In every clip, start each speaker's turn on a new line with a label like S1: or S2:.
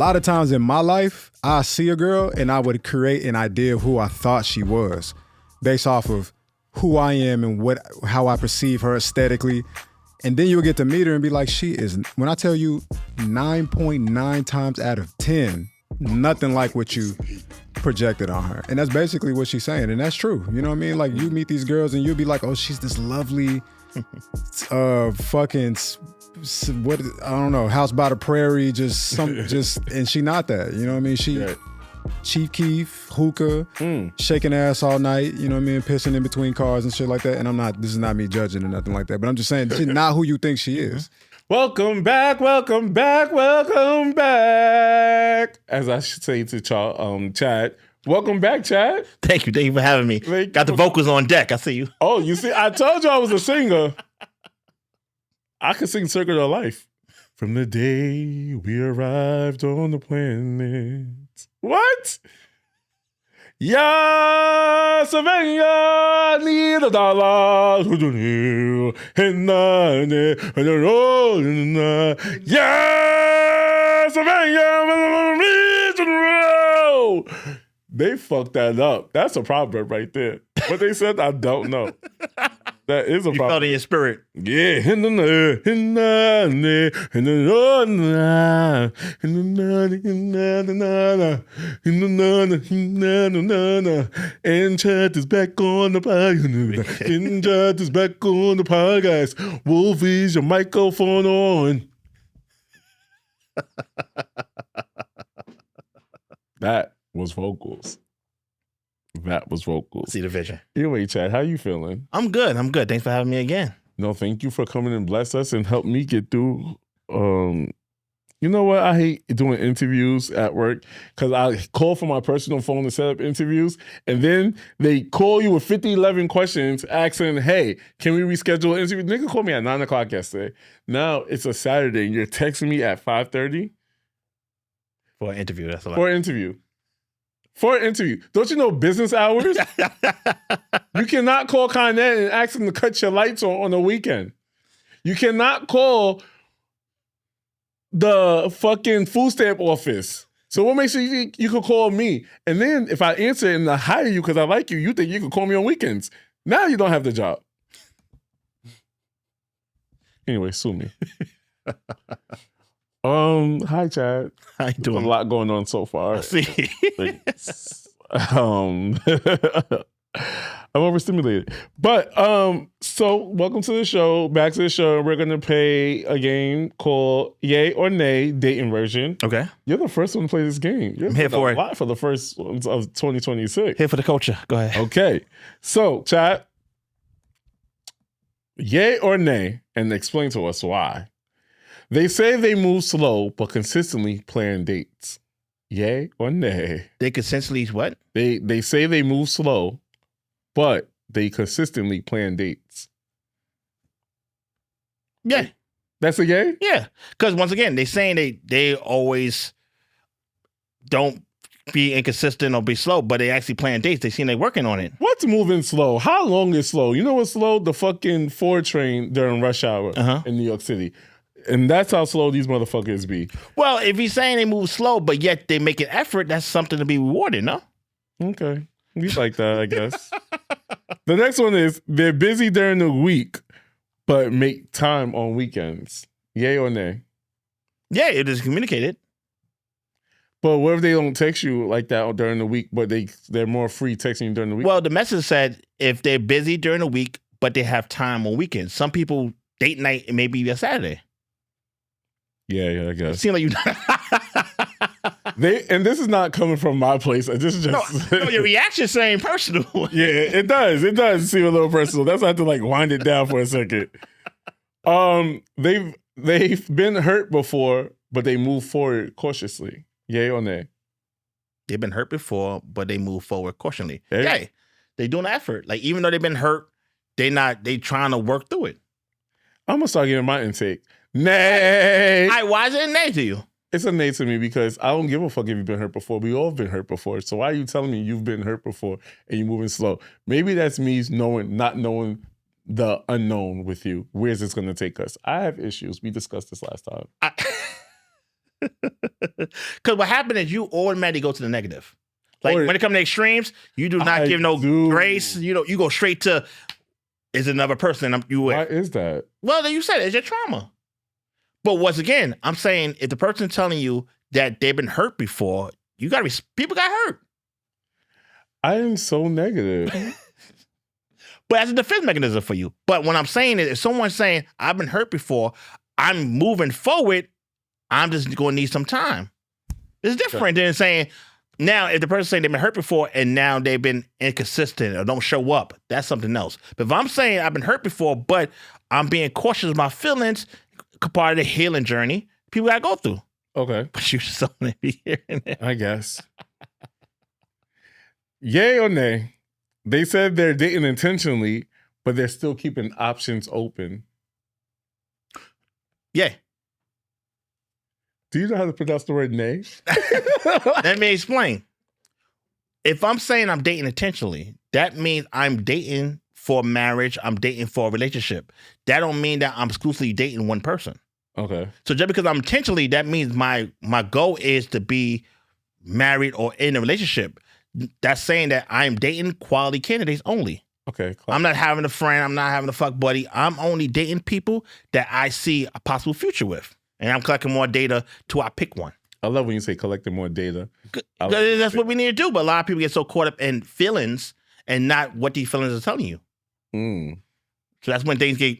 S1: A lot of times in my life, I see a girl and I would create an idea of who I thought she was based off of who I am and how I perceive her aesthetically. And then you'll get to meet her and be like, she is, when I tell you 9.9 times out of 10, nothing like what you projected on her. And that's basically what she's saying. And that's true. You know what I mean? Like, you meet these girls and you'll be like, oh, she's this lovely fucking, what, I don't know, house by the prairie, and she not that. You know what I mean? She Chief Keef, hookah, shaking ass all night, you know what I mean, pissing in between cars and shit like that. And this is not me judging or nothing like that, but I'm just saying she's not who you think she is.
S2: Welcome back, welcome back, welcome back. As I should say to Chad, welcome back, Chad.
S3: Thank you for having me. Got the vocals on deck, I see you.
S2: Oh, you see, I told you I was a singer. I could sing Circuit of Life. From the day we arrived on the planet. What? Ya Savannah, need a dollar to the hill, and the road, ya Savannah, need to the road. They fucked that up. That's a proverb right there. What they said, I don't know. That is a proverb.
S3: You felt in your spirit.
S2: Yeah. And Chad is back on the podcast. And Chad is back on the podcast. Wolf, is your microphone on? That was vocals. That was vocals.
S3: See the vision.
S2: Anyway, Chad, how you feeling?
S3: I'm good. Thanks for having me again.
S2: No, thank you for coming and bless us and help me get through. You know what? I hate doing interviews at work because I call from my personal phone to set up interviews, and then they call you with 11 questions asking, hey, can we reschedule an interview? Nigga called me at 9 o'clock yesterday. Now it's a Saturday and you're texting me at 5:30?
S3: For an interview, that's a lot.
S2: For an interview. Don't you know business hours? You cannot call Con Ed and ask them to cut your lights on the weekend. You cannot call the fucking food stamp office. So what makes you can call me? And then if I answer and I hire you because I like you, you think you can call me on weekends. Now you don't have the job. Anyway, sue me. Hi, Chad.
S3: How you doing?
S2: There's a lot going on so far.
S3: I see.
S2: I'm overstimulated. But so welcome to the show. Back to the show. We're gonna play a game called Yay or Nay, dating version.
S3: Okay.
S2: You're the first one to play this game. You're
S3: I'm here for it.
S2: Lot for the first ones of 2026.
S3: Here for the culture. Go ahead.
S2: Okay. So, Chad, yay or nay, and explain to us why. They say they move slow, but consistently plan dates. Yay or nay?
S3: They consistently what?
S2: They say they move slow, but they consistently plan dates.
S3: Yeah.
S2: That's a yay?
S3: Yeah. Because once again, they saying they always don't be inconsistent or be slow, but they actually plan dates. They seem they working on it.
S2: What's moving slow? How long is slow? You know what's slow? The fucking Ford train during rush hour in New York City. And that's how slow these motherfuckers be.
S3: Well, if he's saying they move slow, but yet they make an effort, that's something to be rewarded, no?
S2: Okay. We like that, I guess. The next one is they're busy during the week, but make time on weekends. Yay or nay?
S3: Yeah, it is communicated.
S2: But what if they don't text you like that during the week, but they're more free texting you during the week?
S3: Well, the message said if they're busy during the week, but they have time on weekends. Some people, date night, it may be a Saturday.
S2: Yeah, I guess.
S3: It seems like you.
S2: And this is not coming from my place. This is just
S3: no, your reaction saying personal.
S2: Yeah, it does. It does seem a little personal. That's why I have to like wind it down for a second. They've been hurt before, but they move forward cautiously. Yay or nay?
S3: They've been hurt before, but they move forward cautiously.
S2: Hey.
S3: Yeah, they doing an effort. Like even though they've been hurt, they trying to work through it.
S2: I'm gonna start getting my intake. Nay.
S3: Why is it a nay to you?
S2: It's a nay to me because I don't give a fuck if you've been hurt before. We all have been hurt before. So why are you telling me you've been hurt before and you're moving slow? Maybe that's me not knowing the unknown with you. Where's this going to take us? I have issues. We discussed this last time.
S3: Because what happened is you automatically go to the negative. Like
S2: Or-
S3: when it comes to extremes, you do not
S2: I
S3: give no
S2: do.
S3: grace. You know, you go straight to is another person you with.
S2: Why is that?
S3: Well, then you said it's your trauma. But once again, I'm saying if the person's telling you that they've been hurt before, you gotta be people got hurt.
S2: I am so negative.
S3: But as a defense mechanism for you. But what I'm saying is if someone's saying I've been hurt before, I'm moving forward, I'm just gonna need some time. It's different than saying now if the person's saying they've been hurt before and now they've been inconsistent or don't show up, that's something else. But if I'm saying I've been hurt before, but I'm being cautious of my feelings, part of the healing journey, people gotta go through.
S2: Okay,
S3: But you just only be hearing it.
S2: I guess. Yay or nay? They said they're dating intentionally, but they're still keeping options open.
S3: Yeah.
S2: Do you know how to pronounce the word nay?
S3: Let me explain. If I'm saying I'm dating intentionally, that means I'm dating for marriage, I'm dating for a relationship. That don't mean that I'm exclusively dating one person.
S2: Okay.
S3: So just because I'm intentionally, that means my goal is to be married or in a relationship. That's saying that I'm dating quality candidates only.
S2: Okay.
S3: I'm not having a friend. I'm not having a fuck buddy. I'm only dating people that I see a possible future with. And I'm collecting more data till I pick one.
S2: I love when you say collecting more data.
S3: That's what we need to do. But a lot of people get so caught up in feelings and not what these feelings are telling you. So that's when things get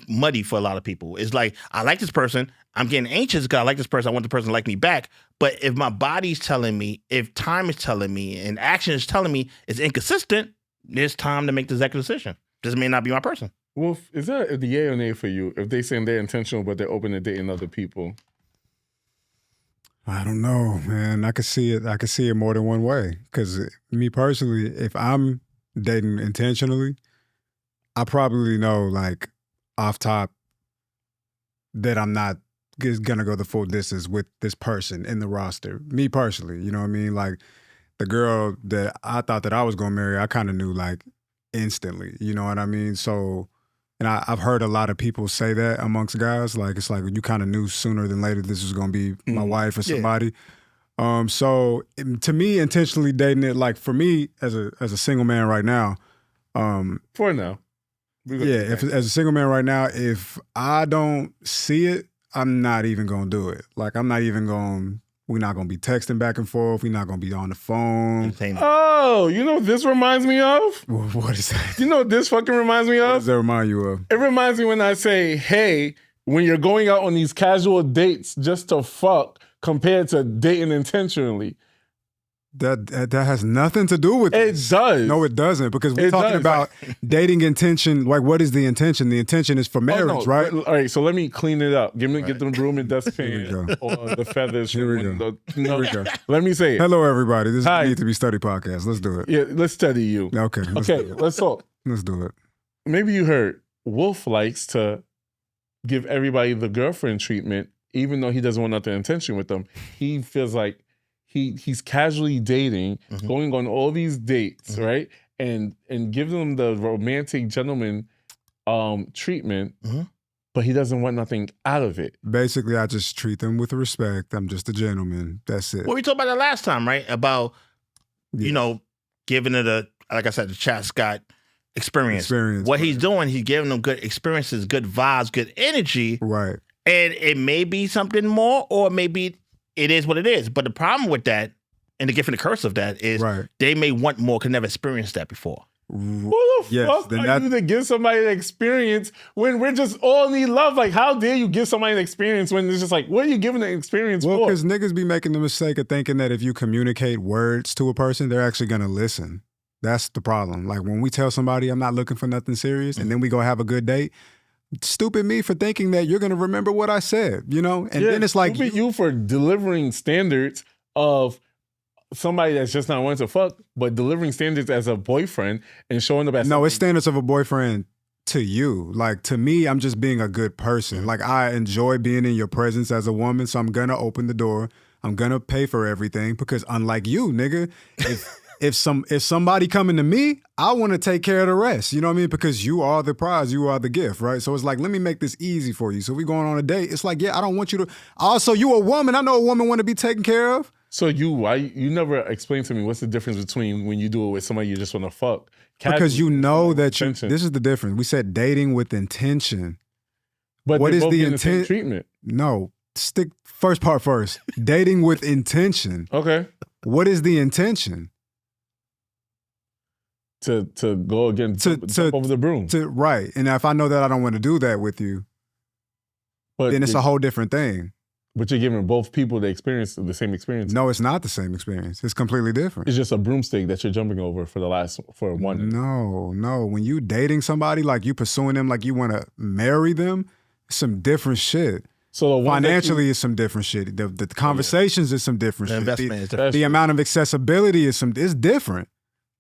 S3: muddy for a lot of people. It's like, I like this person. I'm getting anxious because I like this person. I want the person to like me back. But if my body's telling me, if time is telling me, and action is telling me it's inconsistent, there's time to make the executive decision. This may not be my person.
S2: Well, is that the yay or nay for you? If they saying they're intentional, but they're open to dating other people?
S1: I don't know, man. I could see it. I could see it more than one way. Because me personally, if I'm dating intentionally, I probably know, like, off top, that I'm not gonna go the full distance with this person in the roster. Me personally, you know what I mean? Like, the girl that I thought that I was gonna marry, I kind of knew, like, instantly. You know what I mean? So, and I've heard a lot of people say that amongst guys. Like, it's like you kind of knew sooner than later this was gonna be my wife or somebody. So to me, intentionally dating it, like for me as a single man right now,
S2: For now.
S1: as a single man right now, if I don't see it, I'm not even gonna do it. Like I'm not even gonna. We're not gonna be texting back and forth. We're not gonna be on the phone.
S2: Oh, you know what this reminds me of?
S1: What is that?
S2: You know what this fucking reminds me
S1: What
S2: of?
S1: does that remind you of?
S2: It reminds me when I say, hey, when you're going out on these casual dates just to fuck compared to dating intentionally.
S1: That has nothing to do with
S2: It
S1: this.
S2: does.
S1: No, it doesn't, because we're
S2: It
S1: talking
S2: does.
S1: about dating intention. Like, what is the intention? The intention is for marriage,
S2: Oh, no.
S1: right?
S2: All right, so let me clean it up. Get the broom and dustpan
S1: Here we go.
S2: or the feathers.
S1: Here we go. Here we go.
S2: Let me say it.
S1: Hello, everybody. This is
S2: Hi.
S1: Need to Be Study podcast. Let's do it.
S2: Yeah, let's study you.
S1: Okay.
S2: Okay, let's talk.
S1: Let's do it.
S2: Maybe you heard Wolf likes to give everybody the girlfriend treatment, even though he doesn't want nothing intention with them. He feels like he's casually dating, going on all these dates, right? And give them the romantic gentleman treatment, but he doesn't want nothing out of it.
S1: Basically, I just treat them with respect. I'm just a gentleman. That's it.
S3: Well, we talked about that last time, right? About, you know, giving it like I said, the Chad Scott experience. What he's doing, he's giving them good experiences, good vibes, good energy.
S1: Right.
S3: And it may be something more, or maybe it is what it is. But the problem with that, and the gift and the curse of that, is they may want more, could never experience that before.
S2: Who the fuck are you to give somebody an experience when we're just all need love? Like, how dare you give somebody an experience when it's just like, what are you giving an experience for?
S1: Well, because niggas be making the mistake of thinking that if you communicate words to a person, they're actually going to listen. That's the problem. Like, when we tell somebody I'm not looking for nothing serious, and then we go have a good date, stupid me for thinking that you're going to remember what I said, you know? And then it's like...
S2: Stupid you for delivering standards of somebody that's just not wanting to fuck, but delivering standards as a boyfriend and showing up as...
S1: No, it's standards of a boyfriend to you. Like, to me, I'm just being a good person. Like, I enjoy being in your presence as a woman, so I'm going to open the door. I'm going to pay for everything because unlike you, nigga, if somebody coming to me, I want to take care of the rest. You know what I mean? Because you are the prize, you are the gift, right? So it's like, let me make this easy for you. So we going on a date. It's like, yeah, I don't want you to. Also, you a woman. I know a woman want to be taken care of.
S2: So why you never explained to me what's the difference between when you do it with somebody you just want to fuck?
S1: Because you know that you.
S2: Intention.
S1: This is the difference. We said dating with intention.
S2: But
S1: what
S2: they're
S1: is
S2: both
S1: the
S2: getting same
S1: intent?
S2: treatment.
S1: No, stick first part first. Dating with intention.
S2: Okay.
S1: What is the intention?
S2: To go against jump over the broom.
S1: Right. And if I know that I don't want to do that with you, then it's a whole different thing.
S2: But you're giving both people the same experience.
S1: No, it's not the same experience. It's completely different.
S2: It's just a broomstick that you're jumping over for one.
S1: No. When you dating somebody, like you pursuing them, like you want to marry them, it's some different shit.
S2: So
S1: financially is some different shit. The conversations is some different shit.
S3: Investment is different.
S1: The amount of accessibility is different.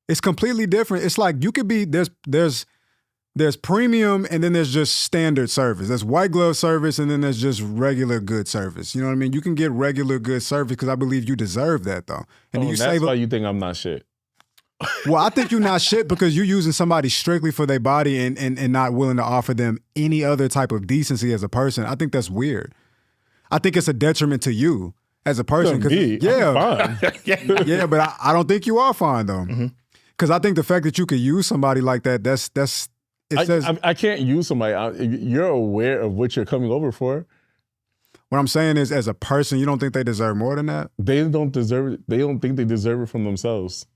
S1: It's completely different. It's like you could be there's premium and then there's just standard service. There's white glove service and then there's just regular good service. You know what I mean? You can get regular good service because I believe you deserve that though. And
S2: that's why you think I'm not shit.
S1: Well, I think you're not shit because you're using somebody strictly for their body and not willing to offer them any other type of decency as a person. I think that's weird. I think it's a detriment to you as a person.
S2: Yeah,
S1: yeah, but I don't think you are fine though. Because I think the fact that you could use somebody like that,
S2: I can't use somebody. You're aware of what you're coming over for.
S1: What I'm saying is, as a person, you don't think they deserve more than that?
S2: They don't deserve it. They don't think they deserve it from themselves.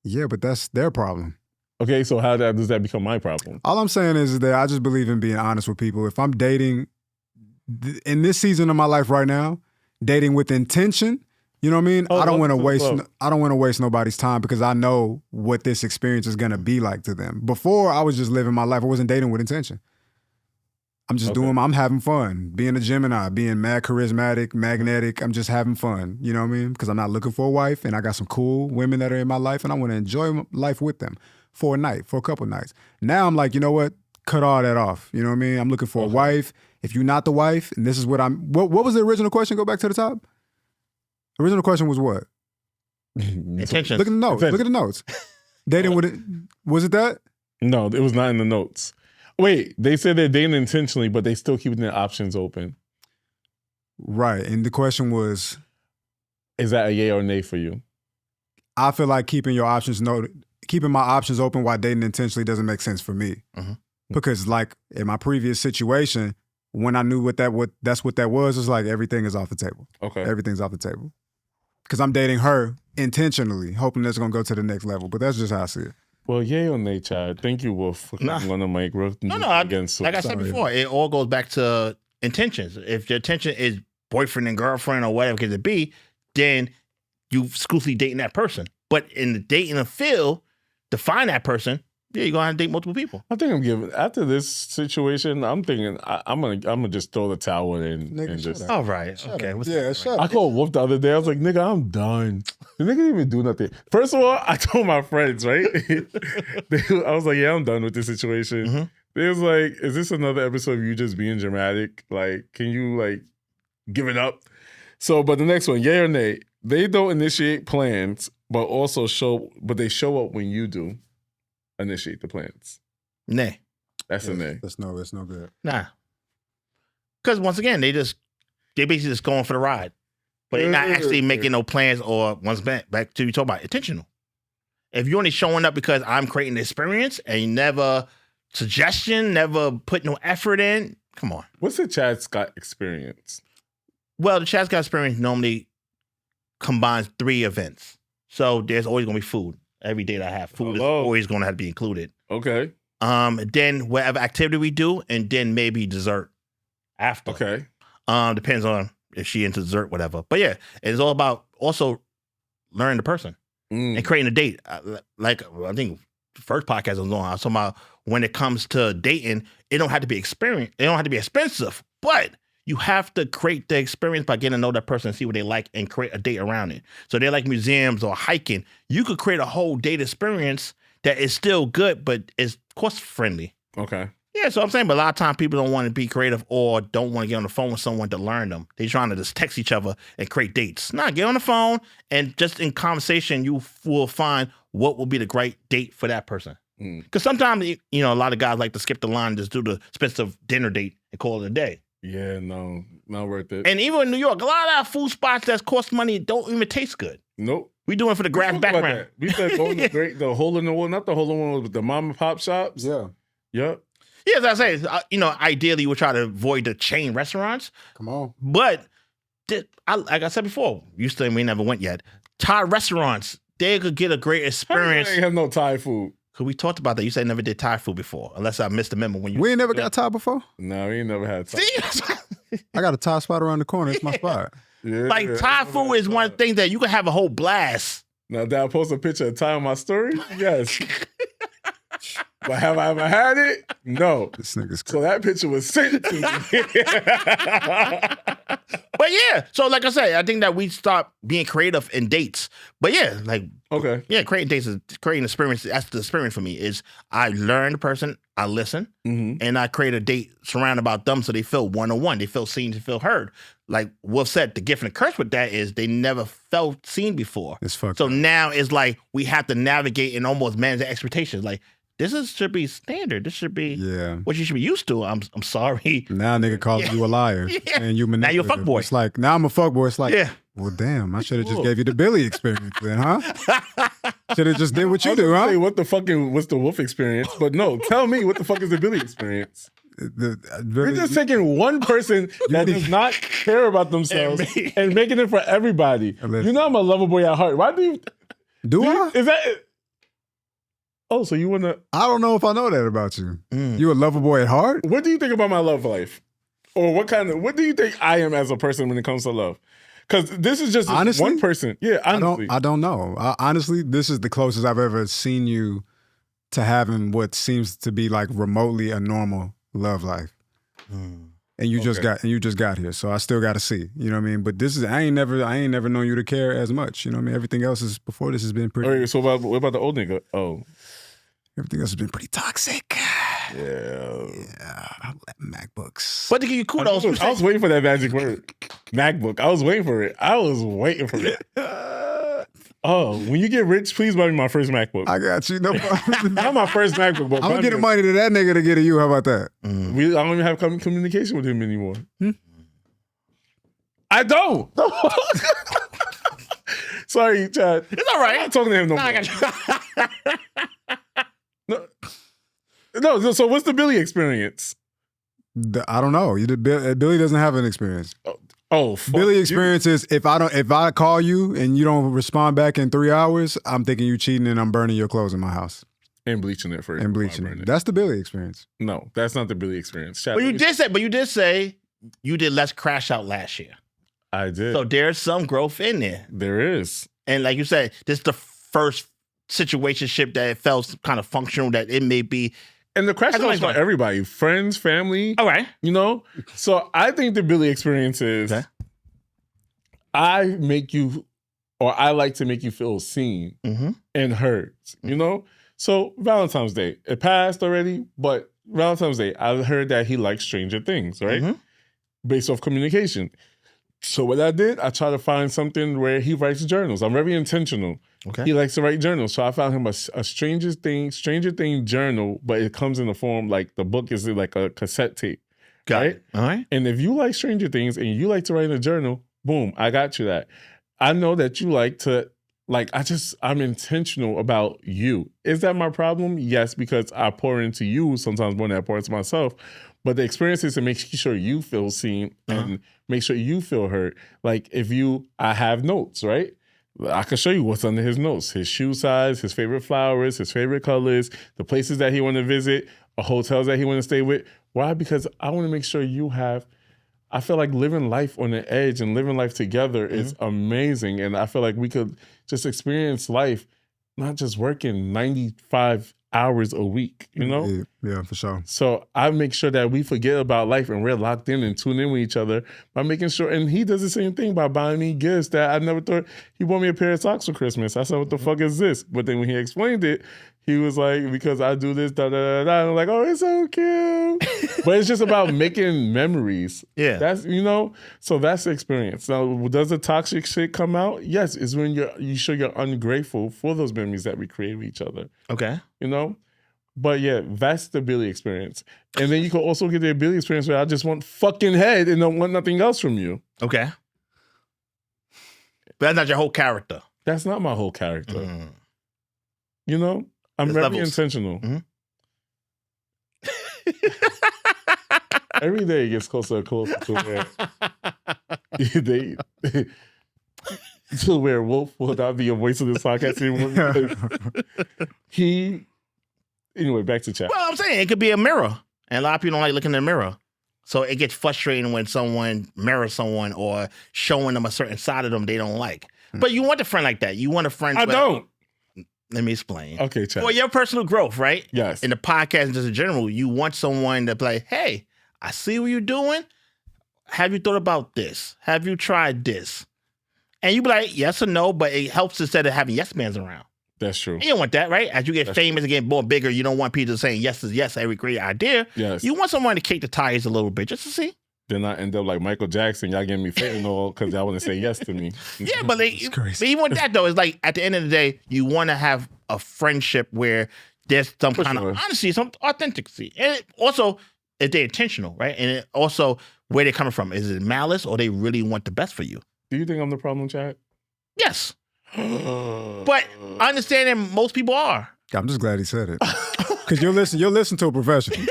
S1: Yeah, but that's their problem.
S2: Okay, so how does that become my problem?
S1: All I'm saying is that I just believe in being honest with people. If I'm dating in this season of my life right now, dating with intention, you know what I mean? I don't want to waste nobody's time because I know what this experience is going to be like to them. Before, I was just living my life. I wasn't dating with intention. I'm just I'm having fun. Being a Gemini, being mad charismatic, magnetic, I'm just having fun. You know what I mean? Because I'm not looking for a wife and I got some cool women that are in my life and I want to enjoy life with them for a couple nights. Now I'm like, you know what? Cut all that off. You know what I mean? I'm looking for a wife. If you're not the wife, and this is what what was the original question? Go back to the top. The original question was what?
S3: Intentions.
S1: Look at the notes. Look at the notes. Dating with it. Was it that?
S2: No, it was not in the notes. Wait, they said they're dating intentionally, but they still keeping their options open.
S1: Right. And the question was,
S2: is that a yay or nay for you?
S1: I feel like keeping my options open while dating intentionally doesn't make sense for me. Because like in my previous situation, when I knew that's what that was, it's like everything is off the table.
S2: Okay.
S1: Everything's off the table. Because I'm dating her intentionally, hoping that's going to go to the next level. But that's just how I see it.
S2: Well, yay or nay, Chad. Thank you, Wolf, for coming on the mic.
S3: Like I said before, it all goes back to intentions. If your intention is boyfriend and girlfriend or whatever it could be, then you exclusively dating that person. But in the dating field, to find that person, yeah, you're going to have to date multiple people.
S2: I think after this situation, I'm thinking I'm gonna just throw the towel in and just.
S3: All right. Okay.
S1: Shut up.
S2: I called Wolf the other day. I was like, nigga, I'm done. The nigga didn't even do nothing. First of all, I told my friends, right? I was like, yeah, I'm done with this situation. They was like, is this another episode of you just being dramatic? Like, can you like give it up? So, but the next one, yay or nay? They don't initiate plans, but they show up when you do initiate the plans.
S3: Nay.
S2: That's a nay.
S1: That's no good.
S3: Nah. Because once again, they basically just going for the ride. But they're not actually making no plans or once back to you talk about intentional. If you're only showing up because I'm creating the experience and you never put no effort in, come on.
S2: What's the Chad Scott experience?
S3: Well, the Chad Scott experience normally combines 3 events. So there's always going to be food. Every day that I have food is always going to have to be included.
S2: Okay.
S3: Then whatever activity we do, and then maybe dessert after.
S2: Okay.
S3: Depends on if she into dessert, whatever. But yeah, it's all about also learning the person and creating a date. Like I think the first podcast I was on, I was talking about when it comes to dating, it don't have to be experience. It don't have to be expensive, but you have to create the experience by getting to know that person and see what they like and create a date around it. So they like museums or hiking. You could create a whole date experience that is still good, but is cost friendly.
S2: Okay.
S3: Yeah, so I'm saying, but a lot of times people don't want to be creative or don't want to get on the phone with someone to learn them. They're trying to just text each other and create dates. Nah, get on the phone and just in conversation, you will find what will be the great date for that person. Because sometimes, you know, a lot of guys like to skip the line and just do the expensive dinner date and call it a day.
S2: Yeah, no, not worth it.
S3: And even in New York, a lot of our food spots that cost money don't even taste good.
S2: Nope.
S3: We doing it for the grass background.
S2: We said going to the hole in the wall, not the hole in the wall, but the mom and pop shops.
S1: Yeah.
S2: Yep.
S3: Yeah, as I say, you know, ideally we try to avoid the chain restaurants.
S1: Come on.
S3: But like I said before, we never went yet. Thai restaurants, they could get a great experience.
S2: I ain't have no Thai food.
S3: Cause we talked about that. You said never did Thai food before, unless I missed the memo when you.
S1: We ain't never got Thai before.
S2: No, we ain't never had Thai.
S1: I got a Thai spot around the corner. It's my spot.
S2: Yeah,
S3: like Thai food is one thing that you can have a whole blast.
S2: Now, did I post a picture of Thai on my story? Yes. But have I ever had it? No.
S1: This nigga's
S2: So that picture was sent to me.
S3: But yeah, so like I said, I think that we start being creative in dates. But yeah, like
S2: Okay.
S3: yeah, creating dates is creating experience. That's the experience for me. Is I learn the person, I listen, and I create a date surrounded about them so they feel one-on-one, they feel seen, they feel heard. Like Wolf said, the gift and the curse with that is they never felt seen before.
S1: It's fucked
S3: So
S1: up.
S3: now it's like we have to navigate and almost manage the expectations. Like should be standard. This should be what you should be used to. I'm sorry.
S1: Now nigga calling you a liar.
S3: Yeah.
S1: And you
S3: Now you're a
S1: manipulative.
S3: fuckboy.
S1: It's like, now I'm a fuckboy. It's like,
S3: Yeah.
S1: well, damn, I should have just gave you the Billy experience then, huh? Should have just did what you do,
S2: Say,
S1: huh?
S2: what the fucking what's the Wolf experience? But no, tell me what the fuck is the Billy experience? You're just taking one person that does not care about themselves and making it for everybody.
S1: Listen.
S2: You know I'm a lover boy at heart. Why do you?
S1: Do I?
S2: Is that? Oh, so you wanna?
S1: I don't know if I know that about you. You a lover boy at heart?
S2: What do you think about my love life? Or what do you think I am as a person when it comes to love? Because this is just
S1: Honestly?
S2: one person. Yeah, honestly.
S1: I don't know. Honestly, this is the closest I've ever seen you to having what seems to be like remotely a normal love life. And you just got here, so I still got to see. You know what I mean? But this is I ain't never known you to care as much. You know what I mean? Everything else is before this has been pretty.
S2: Okay, so what about the old nigga? Oh,
S1: Everything else has been pretty toxic.
S2: yeah.
S1: MacBooks.
S3: But to give you kudos,
S2: I was waiting for that magic word, MacBook. I was waiting for it. Oh, when you get rich, please buy me my first MacBook.
S1: I got you. No problem.
S2: Not my first MacBook, but
S1: I'm gonna get the money to that nigga to get to you. How about that?
S2: I don't even have communication with him anymore. I don't. Sorry, Chad.
S3: it's all right.
S2: I'm not talking to him no more.
S3: I got you.
S2: No, so what's the Billy experience?
S1: I don't know. Billy doesn't have an experience.
S2: Oh, fuck
S1: Billy
S2: you.
S1: experience is if I call you and you don't respond back in 3 hours, I'm thinking you cheating and I'm burning your clothes in my house
S2: And bleaching it first.
S1: and bleaching it. That's the Billy experience.
S2: No, that's not the Billy experience. Chad,
S3: But you did say you did less crash out last year.
S2: I did.
S3: So there's some growth in there.
S2: There is.
S3: And like you said, this is the first situationship that it felt kind of functional, that it may be.
S2: And the crash
S3: That's
S2: outs for
S3: always
S2: everybody, friends, family.
S3: All right.
S2: You know? So I think the Billy experience is I like to make you feel seen and heard. You know? So Valentine's Day, it passed already, but Valentine's Day, I heard that he likes Stranger Things, right? Based off communication. So what I did, I tried to find something where he writes journals. I'm very intentional.
S3: Okay.
S2: He likes to write journals. So I found him a Stranger Thing journal, but it comes in the form like the book is like a cassette tape.
S3: Got it. All right.
S2: And if you like Stranger Things and you like to write in a journal, boom, I got you that. I know that you like to, I'm intentional about you. Is that my problem? Yes, because I pour into you sometimes more than I pour into myself. But the experience is to make sure you feel seen and make sure you feel heard. Like I have notes, right? I can show you what's under his notes. His shoe size, his favorite flowers, his favorite colors, the places that he want to visit, hotels that he want to stay with. Why? Because I want to make sure I feel like living life on the edge and living life together is amazing. And I feel like we could just experience life, not just working 95 hours a week, you know?
S1: Yeah, for sure.
S2: So I make sure that we forget about life and we're locked in and tune in with each other by making sure, and he does the same thing by buying me gifts that I never thought. He bought me a pair of socks for Christmas. I said, what the fuck is this? But then when he explained it, He was like, because I do this, da da da da. I'm like, oh, it's so cute. But it's just about making memories.
S3: Yeah.
S2: That's so that's the experience. Now, does the toxic shit come out? Yes, it's when you show you're ungrateful for those memories that we create with each other.
S3: Okay.
S2: But yeah, that's the Billy experience. And then you can also get the Billy experience where I just want fucking head and don't want nothing else from you.
S3: Okay. But that's not your whole character.
S2: That's not my whole character. I'm
S3: There's
S2: very
S3: levels.
S2: intentional.
S3: Mhm.
S2: Every day it gets closer and closer to where Wolf will not be a voice of this podcast anymore. Anyway, back to chat.
S3: Well, I'm saying it could be a mirror. And a lot of people don't like looking in the mirror. So it gets frustrating when someone mirrors someone or showing them a certain side of them they don't like. But you want a friend like that. You want a friend.
S2: I don't.
S3: Let me explain.
S2: Okay, chat.
S3: For your personal growth, right?
S2: Yes.
S3: In the podcast and just in general, you want someone to be like, hey, I see what you're doing. Have you thought about this? Have you tried this? And you be like, yes or no, but it helps instead of having yes mans around.
S2: That's true.
S3: You don't want that, right? As you get famous and get more bigger, you don't want people saying yes is yes, every great idea.
S2: Yes.
S3: You want someone to kick the tires a little bit just to see.
S2: Then I end up like Michael Jackson. Y'all giving me fentanyl because y'all want to say yes to me.
S3: Yeah, but
S1: crazy.
S3: even with that though, it's like at the end of the day, you want to have a friendship where there's some kind of honesty, some authenticity. And also, if they're intentional, right? And it also, where they're coming from. Is it malice or they really want the best for you?
S2: Do you think I'm the problem, Chad?
S3: Yes. But understanding most people are.
S1: I'm just glad he said it. Because you'll listen to a professional.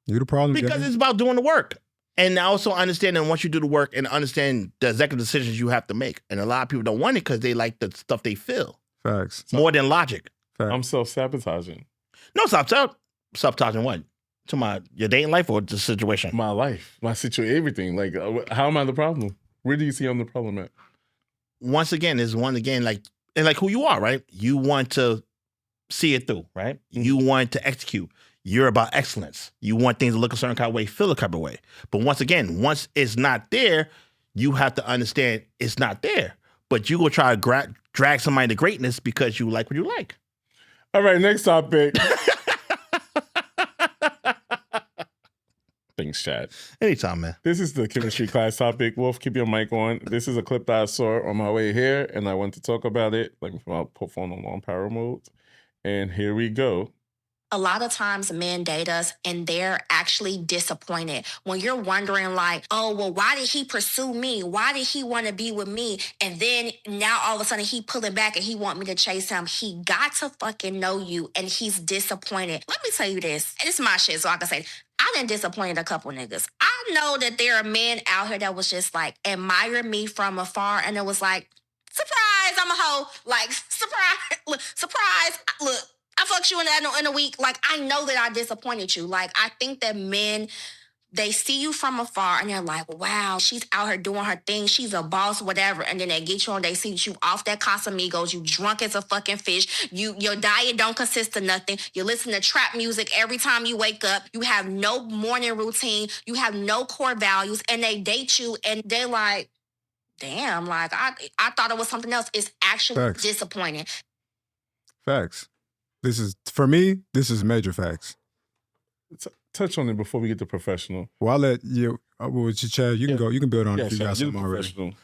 S1: You're the problem.
S3: Because it's about doing the work. And also understanding once you do the work and understand the executive decisions you have to make. And a lot of people don't want it because they like the stuff they feel.
S1: Facts.
S3: More than logic.
S1: Facts.
S2: I'm self-sabotaging.
S3: No, self-sabotaging what? To your dating life or the situation?
S2: My life, my situation, everything. Like, how am I the problem? Where do you see I'm the problem at?
S3: Once again, like who you are, right? You want to see it through, right? You want to execute. You're about excellence. You want things to look a certain kind of way, feel a kind of way. But once again, once it's not there, you have to understand it's not there. But you go try to drag somebody to greatness because you like what you like.
S2: All right, next topic. Thanks, Chad.
S3: Anytime, man.
S2: This is the chemistry class topic. Wolf, keep your mic on. This is a clip that I saw on my way here, and I want to talk about it. Let me put phone on long power mode. And here we go.
S4: A lot of times men date us and they're actually disappointed. When you're wondering like, oh, well, why did he pursue me? Why did he want to be with me? And then now all of a sudden he pulling back and he want me to chase him. He got to fucking know you and he's disappointed. Let me tell you this. And it's my shit, so I can say, I done disappointed a couple niggas. I know that there are men out here that was just like, admire me from afar. And it was like, surprise, I'm a hoe. Like, surprise, look. I fucked you in a week. Like, I know that I disappointed you. Like, I think that men, they see you from afar and they're like, wow, she's out here doing her thing. She's a boss, whatever. And then they get you on, they see you off that Casamigos. You drunk as a fucking fish. Your diet don't consist of nothing. You listen to trap music every time you wake up. You have no morning routine. You have no core values. And they date you and they're like, damn, like, I thought it was something else. It's actually disappointing.
S1: Facts. For me, this is major facts.
S2: Touch on it before we get to professional.
S1: Well, I'll let you, Chad, you can build on it if you got something already.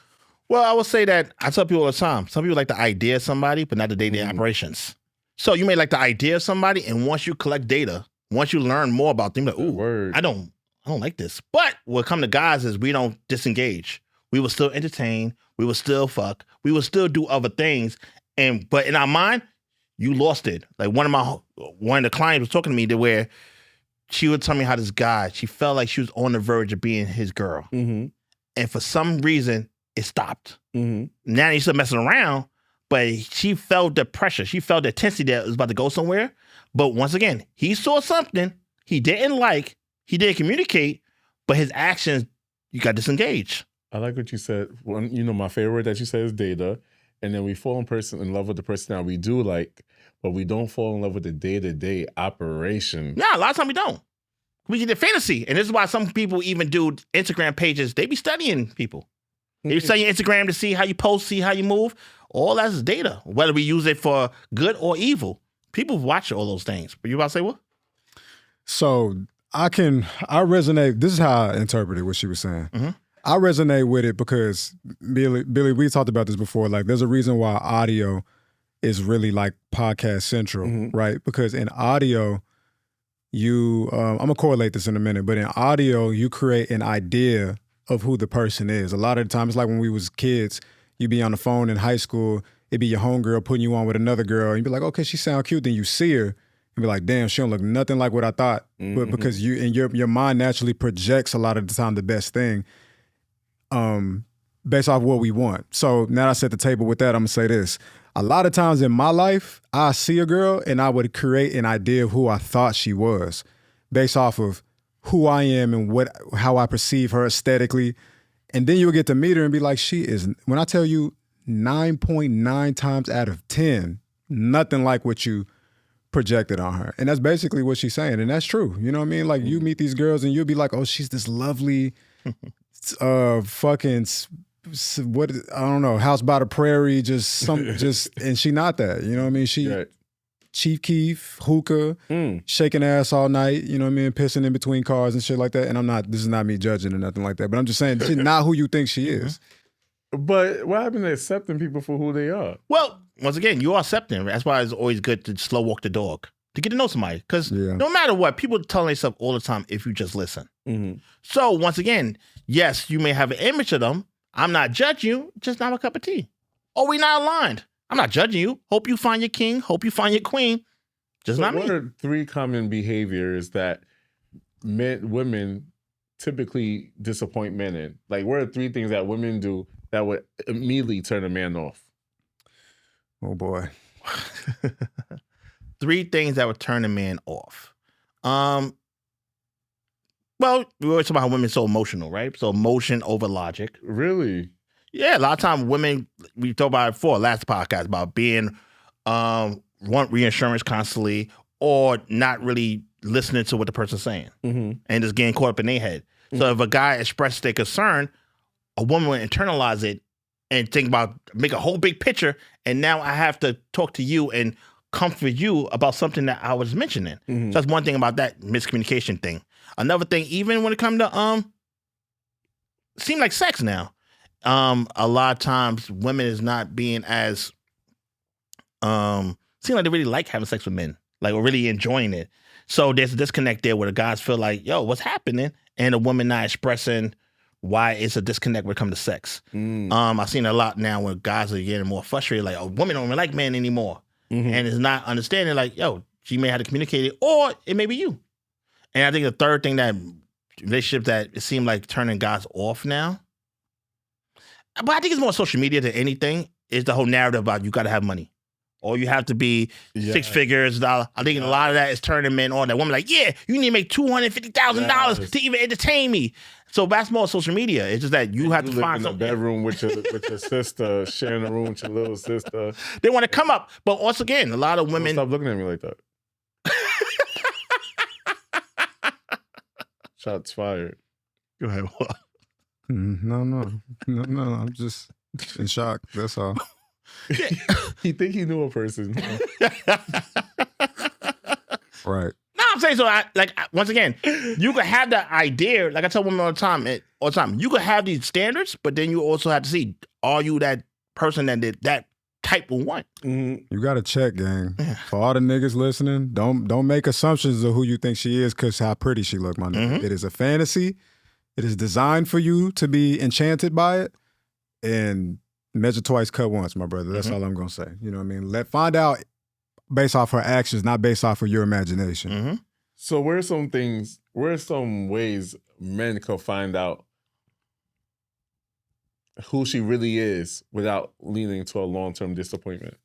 S3: Well, I will say that I tell people all the time, some people like the idea of somebody, but not the day-to-day operations. So you may like the idea of somebody, and once you collect data, once you learn more about them, like, ooh, I don't like this. But what come to guys is we don't disengage. We will still entertain. We will still fuck. We will still do other things. But in our mind, you lost it. Like one of the clients was talking to me to where she would tell me how this guy, she felt like she was on the verge of being his girl. Mm-hmm. And for some reason, it stopped. Mm-hmm. Now he's still messing around, but she felt the pressure. She felt the intensity that it was about to go somewhere. But once again, he saw something he didn't like. He didn't communicate, but his actions, you got disengaged.
S2: I like what you said. My favorite word that you said is data. And then we fall in love with the person that we do like, but we don't fall in love with the day-to-day operation.
S3: Yeah, a lot of times we don't. We get the fantasy. And this is why some people even do Instagram pages. They be studying people. They be studying Instagram to see how you post, see how you move. All that's data, whether we use it for good or evil. People watch all those things. But you about to say what?
S1: So I resonate. This is how I interpreted what she was saying.
S3: Mm-hmm.
S1: I resonate with it because Billy, we talked about this before. Like, there's a reason why audio is really like podcast central, right? Because in audio, I'm gonna correlate this in a minute, but in audio, you create an idea of who the person is. A lot of the time, it's like when we was kids, you'd be on the phone in high school, it'd be your homegirl putting you on with another girl, and you'd be like, okay, she sound cute. Then you see her and be like, damn, she don't look nothing like what I thought. But because your mind naturally projects a lot of the time the best thing, based off what we want. So now that I set the table with that, I'm gonna say this. A lot of times in my life, I see a girl and I would create an idea of who I thought she was based off of who I am and how I perceive her aesthetically. And then you'll get to meet her and be like, she is, when I tell you 9.9 times out of 10, nothing like what you projected on her. And that's basically what she's saying. And that's true. You know what I mean? Like, you meet these girls and you'll be like, oh, she's this lovely fucking, what, I don't know, house by the prairie, and she not that. You know what I mean? She Chief Keef, hookah, shaking ass all night, you know what I mean, pissing in between cars and shit like that. And this is not me judging or nothing like that, but I'm just saying she's not who you think she is.
S2: But what happened to accepting people for who they are?
S3: Well, once again, you are accepting. That's why it's always good to slow walk the dog, to get to know somebody. Because no matter what, people tell themselves all the time if you just listen. So once again, yes, you may have an image of them. I'm not judging you, just not a cup of tea. Or we not aligned. I'm not judging you. Hope you find your king. Hope you find your queen. Just not me.
S2: What are 3 common behaviors that women typically disappoint men in? Like, what are 3 things that women do that would immediately turn a man off?
S1: Oh, boy.
S3: 3 things that would turn a man off. Well, we always talk about how women are so emotional, right? So emotion over logic.
S2: Really?
S3: Yeah, a lot of times women, we talked about it before, last podcast, about being, want reinsurance constantly or not really listening to what the person's saying and just getting caught up in their head. So if a guy expresses their concern, a woman will internalize it and make a whole big picture, and now I have to talk to you and comfort you about something that I was mentioning. So that's one thing about that miscommunication thing. Another thing, even when it comes to seem like sex now, a lot of times women is not being as seem like they really like having sex with men, like, or really enjoying it. So there's a disconnect there where the guys feel like, yo, what's happening? And the woman not expressing why it's a disconnect when it comes to sex. I've seen a lot now where guys are getting more frustrated, like, oh, women don't really like men anymore. And it's not understanding, like, yo, she may have to communicate it, or it may be you. And I think the third thing that relationship that it seemed like turning guys off now, but I think it's more social media than anything, is the whole narrative about you got to have money. Or you have to be 6 figures. I think a lot of that is turning men on. That woman like, yeah, you need to make $250,000 to even entertain me. So that's more social media. It's just that you have to find
S2: something. In a bedroom with your sister, sharing a room with your little sister.
S3: They want to come up. But once again, a lot of women.
S2: Stop looking at me like that. Shots fired.
S3: Go ahead.
S1: No. I'm just in shock. That's all.
S2: He think he knew a person.
S1: Right.
S3: No, I'm saying so. Once again, you could have that idea. Like I tell women all the time, you could have these standards, but then you also have to see, are you that person that type of one?
S1: You got to check, gang. For all the niggas listening, don't make assumptions of who you think she is because how pretty she look, my nigga. It is a fantasy. It is designed for you to be enchanted by it, and measure twice, cut once, my brother. That's all I'm gonna say. You know what I mean? Find out based off her actions, not based off of your imagination.
S2: So where are some ways men could find out who she really is without leading to a long-term disappointment?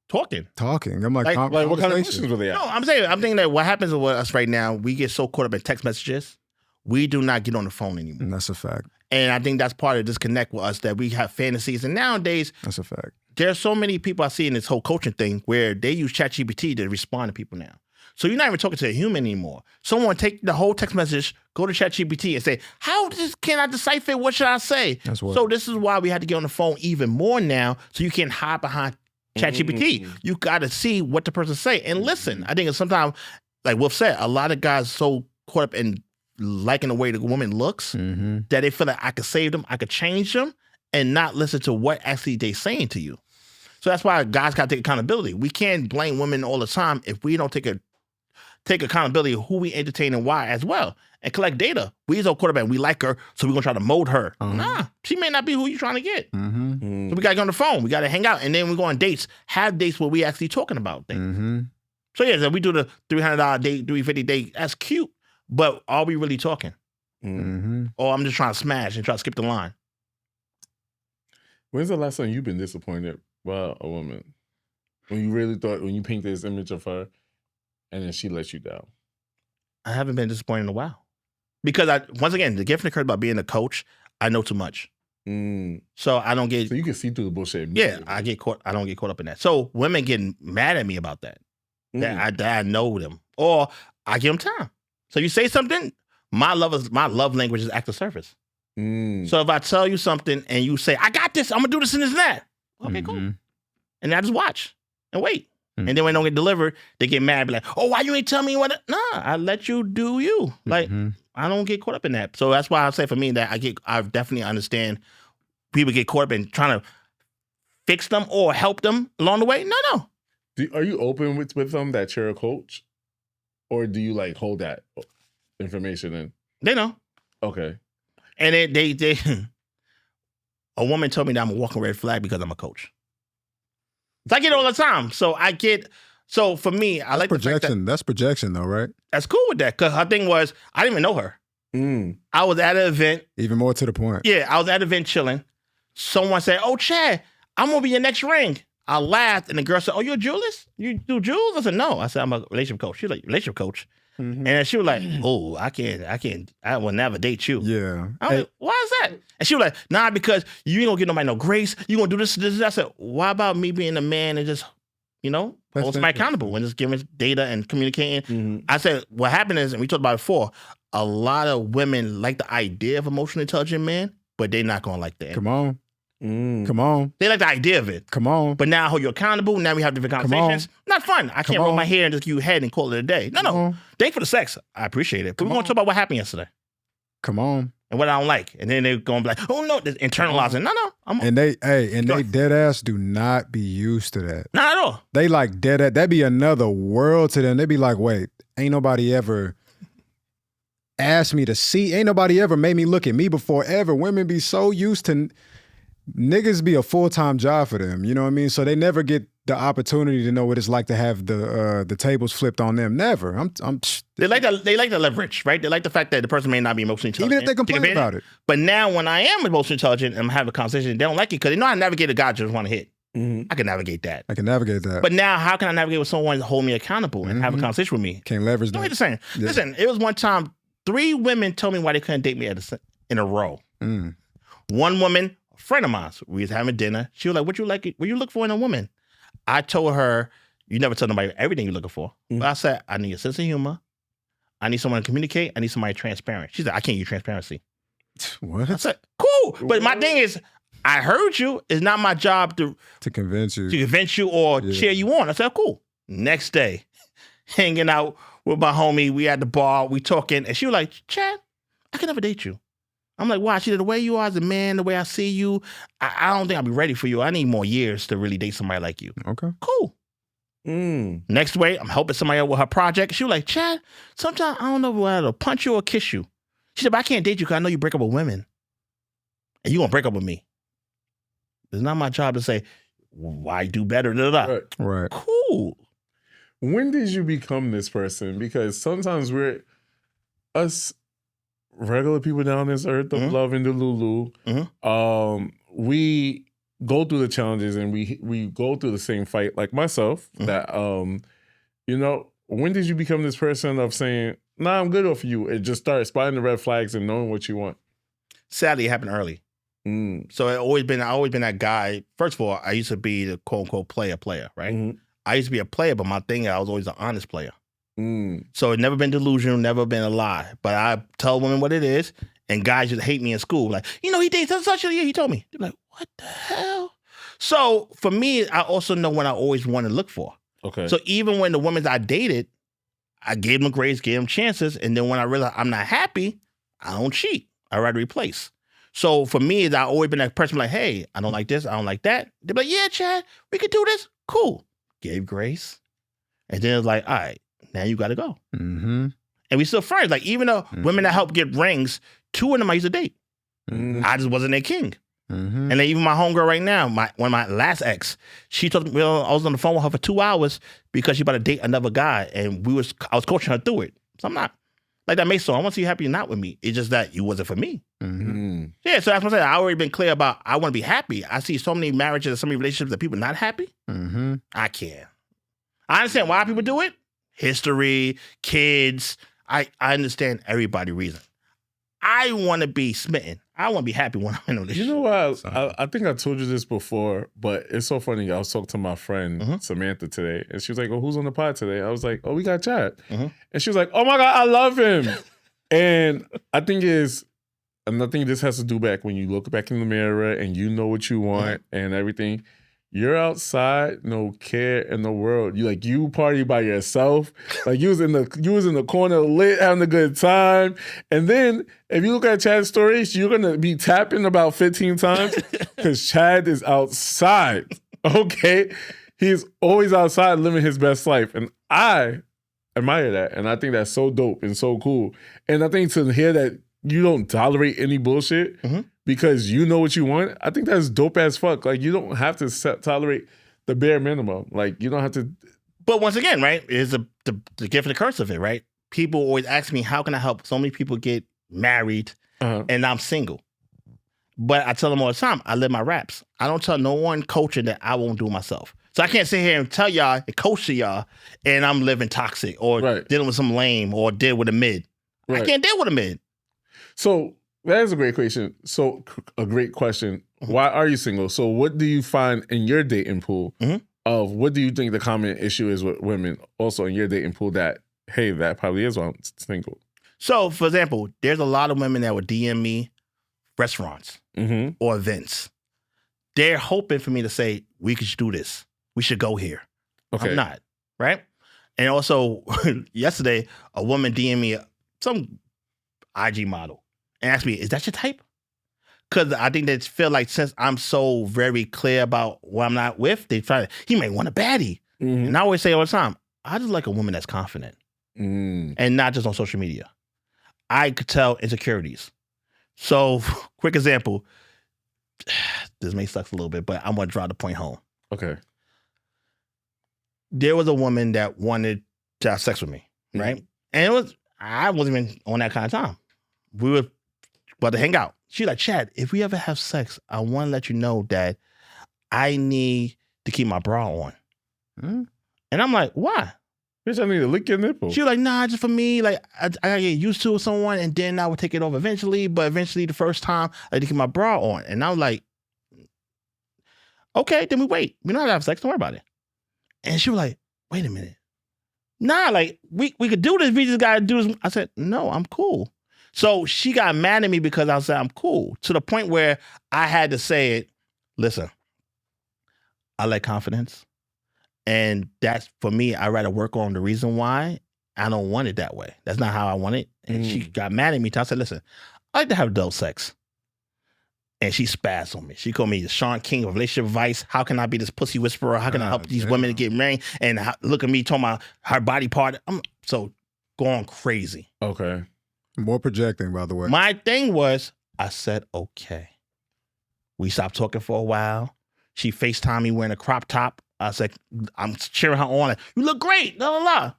S3: Talking.
S1: I'm like
S2: what kind of questions were they at?
S3: No, I'm thinking that what happens with us right now, we get so caught up in text messages, we do not get on the phone anymore.
S1: And that's a fact.
S3: And I think that's part of the disconnect with us, that we have fantasies. And nowadays,
S1: that's a fact.
S3: There's so many people I see in this whole coaching thing where they use ChatGPT to respond to people now. So you're not even talking to a human anymore. Someone take the whole text message, go to ChatGPT and say, can I decipher it? What should I say?
S1: That's what.
S3: So this is why we had to get on the phone even more now, so you can't hide behind ChatGPT. You got to see what the person say and listen. I think sometimes, like Wolf said, a lot of guys so caught up in liking the way the woman looks that they feel like I could save them, I could change them, and not listen to what actually they saying to you. So that's why guys got to take accountability. We can't blame women all the time if we don't take accountability of who we entertain and why as well, and collect data. We so caught up in we like her, so we're gonna try to mold her. Nah, she may not be who you're trying to get. So we gotta get on the phone. We gotta hang out, and then we go on dates. Have dates where we actually talking about things. So yeah, so we do the $300 date, $350 date. That's cute, but are we really talking? Or I'm just trying to smash and try to skip the line.
S2: When's the last time you've been disappointed by a woman? When you really thought, when you paint this image of her and then she let you down?
S3: I haven't been disappointed in a while. Because once again, the gift and the curse about being a coach, I know too much. So I don't get...
S2: So you can see through the bullshit.
S3: Yeah, I don't get caught up in that. So women getting mad at me about that. That I know them. Or I give them time. So you say something, my love language is act of service. So if I tell you something and you say, I got this, I'm gonna do this and this and that. Okay, cool. And I just watch and wait. And then when they don't get delivered, they get mad, be like, oh, why you ain't tell me what? Nah, I let you do you. Like, I don't get caught up in that. So that's why I say for me that I definitely understand people get caught up in trying to fix them or help them along the way. No.
S2: Are you open with them that you're a coach? Or do you like hold that information in?
S3: They know. Okay. And they a woman told me that I'm a walking red flag because I'm a coach. So I get it all the time. So for me, I like
S1: projection. That's projection though, right?
S3: That's cool with that. Because her thing was, I didn't even know her. I was at an event.
S1: Even more to the point.
S3: Yeah, I was at an event chilling. Someone said, oh, Chad, I'm going to be your next ring. I laughed, and the girl said, oh, you're a jewelist? You do jewels? I said, no. I said, I'm a relationship coach. She's like, relationship coach? And she was like, oh, I will never date you.
S1: Yeah.
S3: I was like, why is that? And she was like, nah, because you ain't gonna get nobody no grace. You gonna do this. I said, why about me being a man and just, hold somebody accountable and just giving data and communicating? I said, what happened is, and we talked about it before, a lot of women like the idea of emotionally intelligent man, but they're not gonna like the end.
S1: Come on. Come on.
S3: They like the idea of it.
S1: Come on.
S3: But now I hold you accountable. Now we have different conversations. Not fun. I can't roll my hair and just give you a head and call it a day. No. Thanks for the sex. I appreciate it. But we're going to talk about what happened yesterday.
S1: Come on.
S3: And what I don't like. And then they're going to be like, oh no, they're internalizing. No.
S1: They dead ass do not be used to that.
S3: Not at all.
S1: They like dead ass. That'd be another world to them. They'd be like, wait, ain't nobody ever asked me to see. Ain't nobody ever made me look at me before ever. Women be so used to... Niggas be a full-time job for them, you know what I mean? So they never get the opportunity to know what it's like to have the tables flipped on them. Never.
S3: They like the leverage, right? They like the fact that the person may not be emotionally intelligent.
S1: Even if they complain about it.
S3: But now when I am emotionally intelligent and I'm having a conversation, they don't like it because they know I navigate a guy just want to hit. I can navigate that. But now how can I navigate with someone to hold me accountable and have a conversation with me?
S1: Can't leverage that.
S3: Don't hit the same. Yeah. Listen, it was one time 3 women told me why they couldn't date me in a row. One woman, a friend of mine, we was having dinner. She was like, what you look for in a woman? I told her, you never tell nobody everything you're looking for. But I said, I need a sense of humor. I need someone to communicate. I need somebody transparent. She said, I can't use transparency.
S1: What?
S3: I said, cool. But my thing is, I heard you. It's not my job to
S1: convince you.
S3: Or cheer you on. I said, cool. Next day, hanging out with my homie. We at the bar. We talking. And she was like, Chad, I can never date you. I'm like, why? She said, the way you are as a man, the way I see you, I don't think I'll be ready for you. I need more years to really date somebody like you.
S1: Okay.
S3: Cool. Next way, I'm helping somebody out with her project. She was like, Chad, sometimes I don't know whether to punch you or kiss you. She said, but I can't date you because I know you break up with women. And you going to break up with me. It's not my job to say, why do better?
S1: Right.
S3: Cool.
S2: When did you become this person? Because sometimes us regular people down this earth of love and the Lulu, we go through the challenges and we go through the same fight, like myself, that, when did you become this person of saying, nah, I'm good off you, and just start spotting the red flags and knowing what you want?
S3: Sadly, it happened early. So I always been that guy. First of all, I used to be the quote unquote player, right? I used to be a player, but my thing, I was always an honest player. So it's never been delusional, never been a lie. But I tell women what it is, and guys just hate me in school. Like, he dates such a year. He told me. They're like, what the hell? So for me, I also know what I always want to look for.
S2: Okay.
S3: So even when the women I dated, I gave them grace, gave them chances, and then when I realized I'm not happy, I don't cheat. I rather replace. So for me, I've always been that person like, hey, I don't like this, I don't like that. They're like, yeah, Chad, we could do this. Cool. Gave grace. And then it's like, all right, now you got to go.
S1: Mm-hmm.
S3: And we still friends. Like, even though women that help get rings, 2 of them I used to date. I just wasn't their king. And then even my homegirl right now, one of my last ex, she told me, I was on the phone with her for 2 hours because she about to date another guy, and I was coaching her through it. So I'm not like that. Mason, I want to see you happy or not with me. It's just that you wasn't for me. Yeah, so that's what I'm saying. I already been clear about I want to be happy. I see so many marriages and so many relationships that people not happy. I can't. I understand why people do it. History, kids. I understand everybody's reason. I want to be smitten. I want to be happy when I'm in a relationship.
S2: You know what? I think I told you this before, but it's so funny. I was talking to my friend Samantha today, and she was like, "Oh, who's on the pod today?" I was like, "Oh, we got Chad," and she was like, "Oh my God, I love him." And I think this has to do back when you look back in the mirror and you know what you want and everything. You're outside, no care in the world. You party by yourself. Like you was in the corner lit, having a good time. And then if you look at Chad's stories, you're gonna be tapping about 15 times because Chad is outside. Okay, he's always outside living his best life, and I admire that, and I think that's so dope and so cool. And I think to hear that you don't tolerate any bullshit because you know what you want, I think that's dope as fuck. Like, you don't have to tolerate the bare minimum. Like, you don't have to.
S3: But once again, right, is the gift and the curse of it, right? People always ask me, how can I help so many people get married and I'm single? But I tell them all the time, I live my raps. I don't tell no one coaching that I won't do myself. So I can't sit here and tell y'all and coach to y'all and I'm living toxic or dealing with some lame or deal with a mid. I can't deal with a mid.
S2: So that is a great question. So a great question. Why are you single? So what do you find in your dating pool of what do you think the common issue is with women also in your dating pool that, hey, that probably is why I'm single?
S3: So, for example, there's a lot of women that would DM me restaurants or events. They're hoping for me to say, we could do this. We should go here. Okay. I'm not, right? And also, yesterday, a woman DM'd me some IG model and asked me, is that your type? Because I think they feel like since I'm so very clear about what I'm not with, they try to, he may want a baddie. And I always say all the time, I just like a woman that's confident and not just on social media. I could tell insecurities. So, quick example. This may suck a little bit, but I'm going to draw the point home.
S2: Okay.
S3: There was a woman that wanted to have sex with me, right? And I wasn't even on that kind of time. We were about to hang out. She's like, Chad, if we ever have sex, I want to let you know that I need to keep my bra on. And I'm like, why?
S2: Bitch, I need to lick your nipple.
S3: She was like, nah, just for me. Like, I gotta get used to someone and then I would take it off eventually. But eventually, the first time, I had to keep my bra on. And I was like, okay, then we wait. We don't have to have sex. Don't worry about it. And she was like, wait a minute. Nah, like, we could do this. We just gotta do this. I said, no, I'm cool. So she got mad at me because I said I'm cool. To the point where I had to say it, listen, I like confidence. And that's, for me, I'd rather work on the reason why I don't want it that way. That's not how I want it. And she got mad at me. I said, listen, I like to have adult sex. And she spazzed on me. She called me the Sean King of relationship advice. How can I be this pussy whisperer? How can I help these women to get married? And look at me talking about her body part. I'm so going crazy.
S2: Okay.
S1: More projecting, by the way.
S3: My thing was, I said, okay. We stopped talking for a while. She FaceTimed me wearing a crop top. I said, I'm cheering her on. Like, you look great. La, la, la.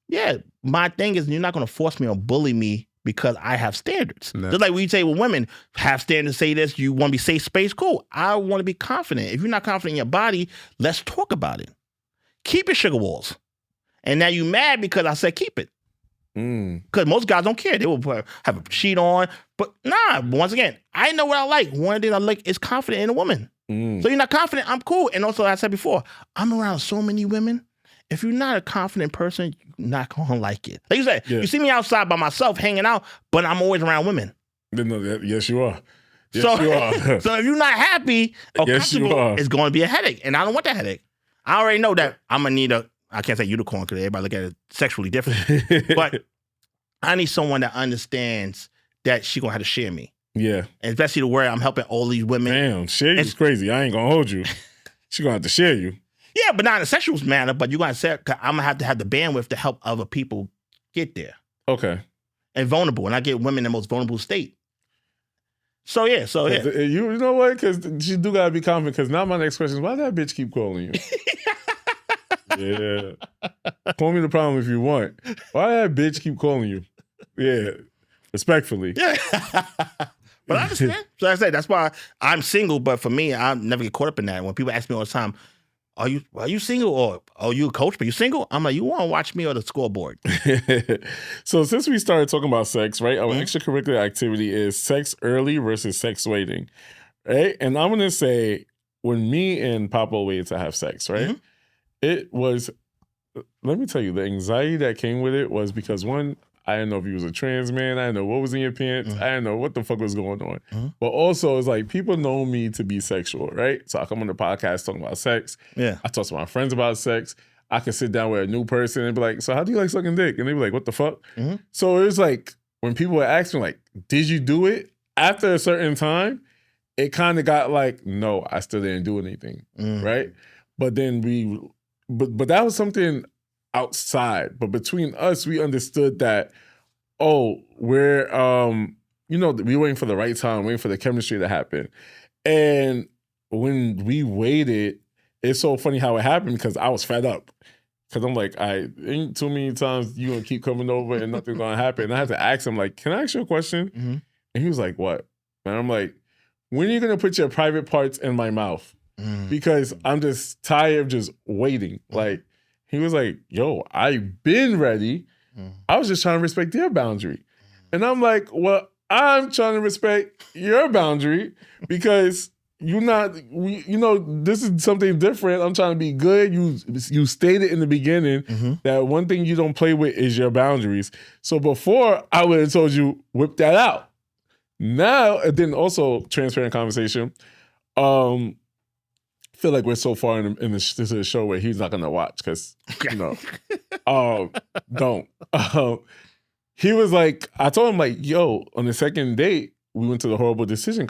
S3: Yeah, my thing is, you're not going to force me or bully me because I have standards. No. Just like when you say, well, women have standards, say this, you want to be safe space, cool. I want to be confident. If you're not confident in your body, let's talk about it. Keep your sugar walls. And now you mad because I said keep it. Because most guys don't care. They will have a sheet on. But nah, once again, I know what I like. One of the things I like is confident in a woman. So you're not confident, I'm cool. And also, as I said before, I'm around so many women, if you're not a confident person, you're not gonna like it. Like you said,
S2: Yeah.
S3: you see me outside by myself hanging out, but I'm always around women.
S2: Yes, you are. Yes,
S3: So,
S2: you are.
S3: so if you're not happy or
S2: Yes, you
S3: comfortable,
S2: are.
S3: it's going to be a headache, and I don't want that headache. I already know that I'm gonna need I can't say unicorn because everybody look at it sexually different, but I need someone that understands that she gonna have to share me,
S2: Yeah.
S3: and especially the where I'm helping all these women.
S2: Damn, share you is crazy. I ain't gonna hold you. She gonna have to share you.
S3: Yeah, but not in a sexual manner. But you're gonna say I'm gonna have to have the bandwidth to help other people get there.
S2: Okay.
S3: And vulnerable, and I get women in the most vulnerable state. So yeah.
S2: You know what? Because she do gotta be confident. Because now my next question is, why that bitch keep calling you? Yeah. Call me the problem if you want. Why that bitch keep calling you? Yeah. Respectfully.
S3: Yeah. But I understand. So I said that's why I'm single. But for me, I never get caught up in that. When people ask me all the time, Are you single or are you a coach but you single? I'm like, you want to watch me or the scoreboard?
S2: So since we started talking about sex, right? Our extracurricular activity is sex early versus sex waiting, right? And I'm gonna say when me and Papa waited to have sex, right? It was, let me tell you, the anxiety that came with it was because one, I didn't know if he was a trans man. I didn't know what was in your pants. I didn't know what the fuck was going on. But also, it's like people know me to be sexual, right? So I come on the podcast talking about sex.
S3: Yeah.
S2: I talk to my friends about sex. I can sit down with a new person and be like, so how do you like sucking dick? And they be like, what the fuck? So it was like, when people would ask me like, did you do it? After a certain time, it kind of got like, no, I still didn't do anything, right? But then but that was something outside. But between us, we understood that, we're, we waiting for the right time, waiting for the chemistry to happen. And when we waited, it's so funny how it happened because I was fed up. Because I'm like, ain't too many times you gonna keep coming over and nothing's gonna happen. And I had to ask him, like, can I ask you a question? And he was like, what? And I'm like, when are you gonna put your private parts in my mouth? Because I'm just tired of just waiting. Like, he was like, yo, I've been ready. I was just trying to respect your boundary. And I'm like, well, I'm trying to respect your boundary because this is something different. I'm trying to be good. You stated in the beginning that one thing you don't play with is your boundaries. So before, I would have told you, whip that out. Now, and then also transparent conversation. Feel like we're so far in this is a show where he's not gonna watch because don't. He was like, I told him like, yo, on the second date, we went to the Horrible Decision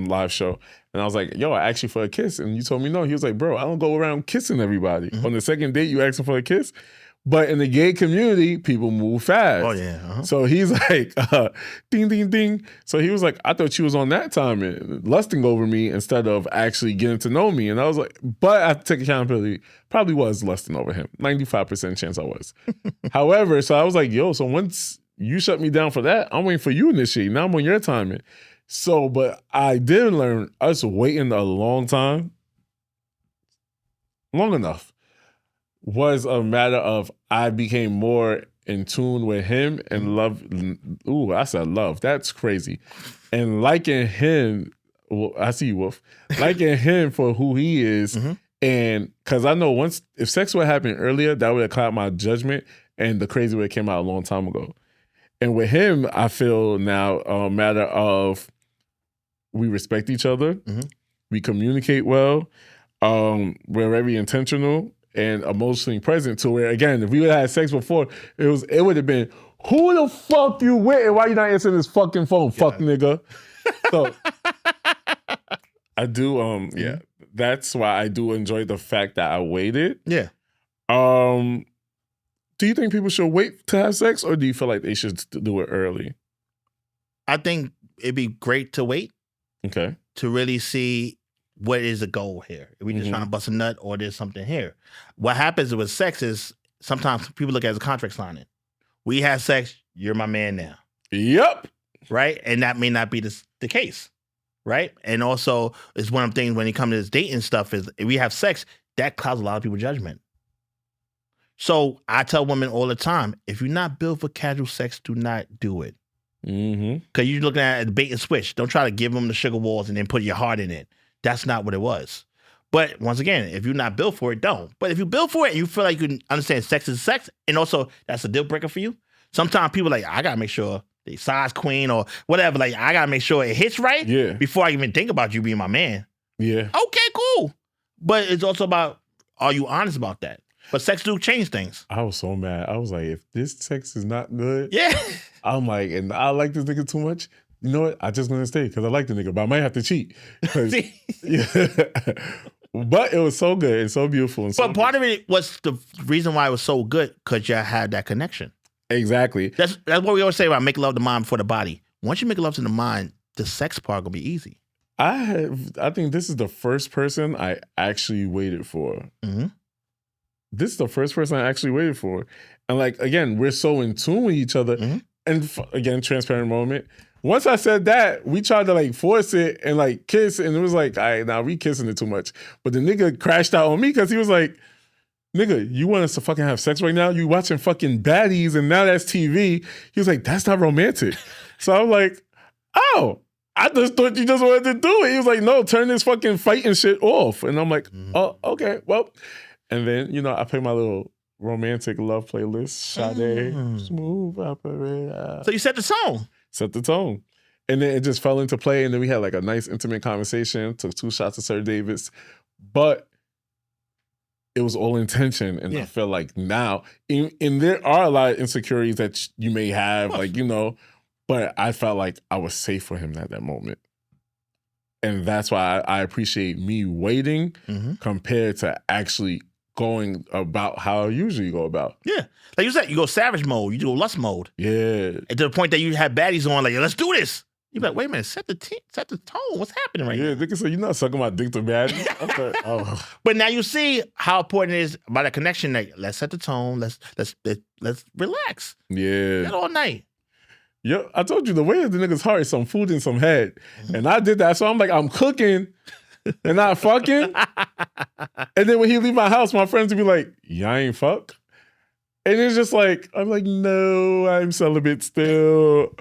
S2: live show, and I was like, yo, I asked you for a kiss, and you told me no. He was like, bro, I don't go around kissing everybody. On the second date, you asked him for a kiss. But in the gay community, people move fast. Oh, yeah. So he's like, ding, ding, ding. So he was like, I thought you was on that time and lusting over me instead of actually getting to know me. And I was like, but I have to take accountability. Probably was lusting over him. 95% chance I was. However, so I was like, yo, so once you shut me down for that, I'm waiting for you to initiate. Now I'm on your timing. So, but I did learn us waiting a long enough, was a matter of I became more in tune with him and love. Ooh, I said love. That's crazy. And liking him, well, I see you, Wolf. Liking him for who he is. And because I know if sex would happen earlier, that would have clouded my judgment and the crazy way it came out a long time ago. And with him, I feel now a matter of we respect each other. We communicate well. We're very intentional and emotionally present to where, again, if we would have had sex before, it would have been, who the fuck you with and why you not answering this fucking phone, fuck nigga? So I do, that's why I do enjoy the fact that I waited. Yeah. Do you think people should wait to have sex or do you feel like they should do it early?
S3: I think it'd be great to wait.
S2: Okay.
S3: To really see what is the goal here. Are we just trying to bust a nut or there's something here? What happens with sex is sometimes people look at it as a contract signing. We have sex, you're my man now.
S2: Yep.
S3: Right? And that may not be the case. Right? And also, it's one of the things when it comes to this dating stuff is if we have sex, that clouds a lot of people's judgment. So I tell women all the time, if you're not built for casual sex, do not do it. Because you're looking at a bait and switch. Don't try to give them the sugar walls and then put your heart in it. That's not what it was. But once again, if you're not built for it, don't. But if you built for it and you feel like you can understand sex is sex, and also that's a deal breaker for you, sometimes people like, I gotta make sure they size queen or whatever. Like, I gotta make sure it hits right before I even think about you being my man.
S2: Yeah.
S3: Okay, cool. But it's also about, are you honest about that? But sex do change things.
S2: I was so mad. I was like, if this sex is not good,
S3: Yeah.
S2: I'm like, and I like this nigga too much. You know what? I just gonna stay because I like the nigga, but I might have to cheat. But it was so good and so beautiful. And
S3: but part of it was the reason why it was so good because you had that connection.
S2: Exactly.
S3: That's what we always say about make love to the mind before the body. Once you make love to the mind, the sex part gonna be easy.
S2: I think this is the first person I actually waited for.
S3: Mm-hmm.
S2: This is the first person I actually waited for. And like, again, we're so in tune with each other.
S3: Mm-hmm.
S2: And again, transparent moment. Once I said that, we tried to like force it and like kiss, and it was like, all right, now we kissing it too much. But the nigga crashed out on me because he was like, nigga, you want us to fucking have sex right now? You watching fucking baddies and now that's TV. He was like, that's not romantic. So I was like, oh, I just thought you just wanted to do it. He was like, no, turn this fucking fighting shit off. And I'm like, oh, okay, well. And then, you know, I play my little romantic love playlist, Sade, Smooth Operator.
S3: So you set the tone.
S2: Set the tone. And then it just fell into play. And then we had like a nice intimate conversation, took 2 shots of Sir Davis. But it was all intention. And I feel like now, and there are a lot of insecurities that you may have, like, you know, but I felt like I was safe for him at that moment. And that's why I appreciate me waiting compared to actually going about how I usually go about.
S3: Yeah. Like you said, you go savage mode, you go lust mode.
S2: Yeah.
S3: And to the point that you have baddies on, like, let's do this. You're like, wait a minute, set the tone. What's happening right now?
S2: Yeah, nigga said, you're not sucking my dick to baddies. Okay. Oh.
S3: But now you see how important it is about a connection. Like, let's set the tone. Let's relax.
S2: Yeah.
S3: Get all night.
S2: Yeah, I told you the way of the nigga's heart is some food and some head. And I did that. So I'm like, I'm cooking and not fucking. And then when he leave my house, my friends would be like, yeah, I ain't fuck. And it's just like, I'm like, no, I'm celibate still.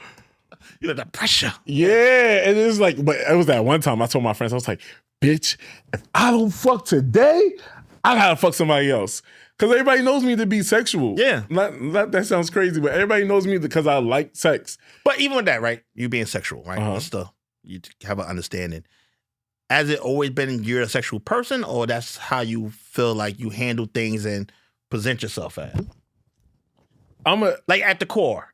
S3: You know, the pressure.
S2: Yeah. And it's like, but it was that one time I told my friends, I was like, bitch, if I don't fuck today, I gotta fuck somebody else. Because everybody knows me to be sexual.
S3: Yeah.
S2: Not that sounds crazy, but everybody knows me because I like sex.
S3: But even with that, right? You being sexual, right? You have an understanding. Has it always been you're a sexual person, or that's how you feel like you handle things and present yourself as? Like at the core.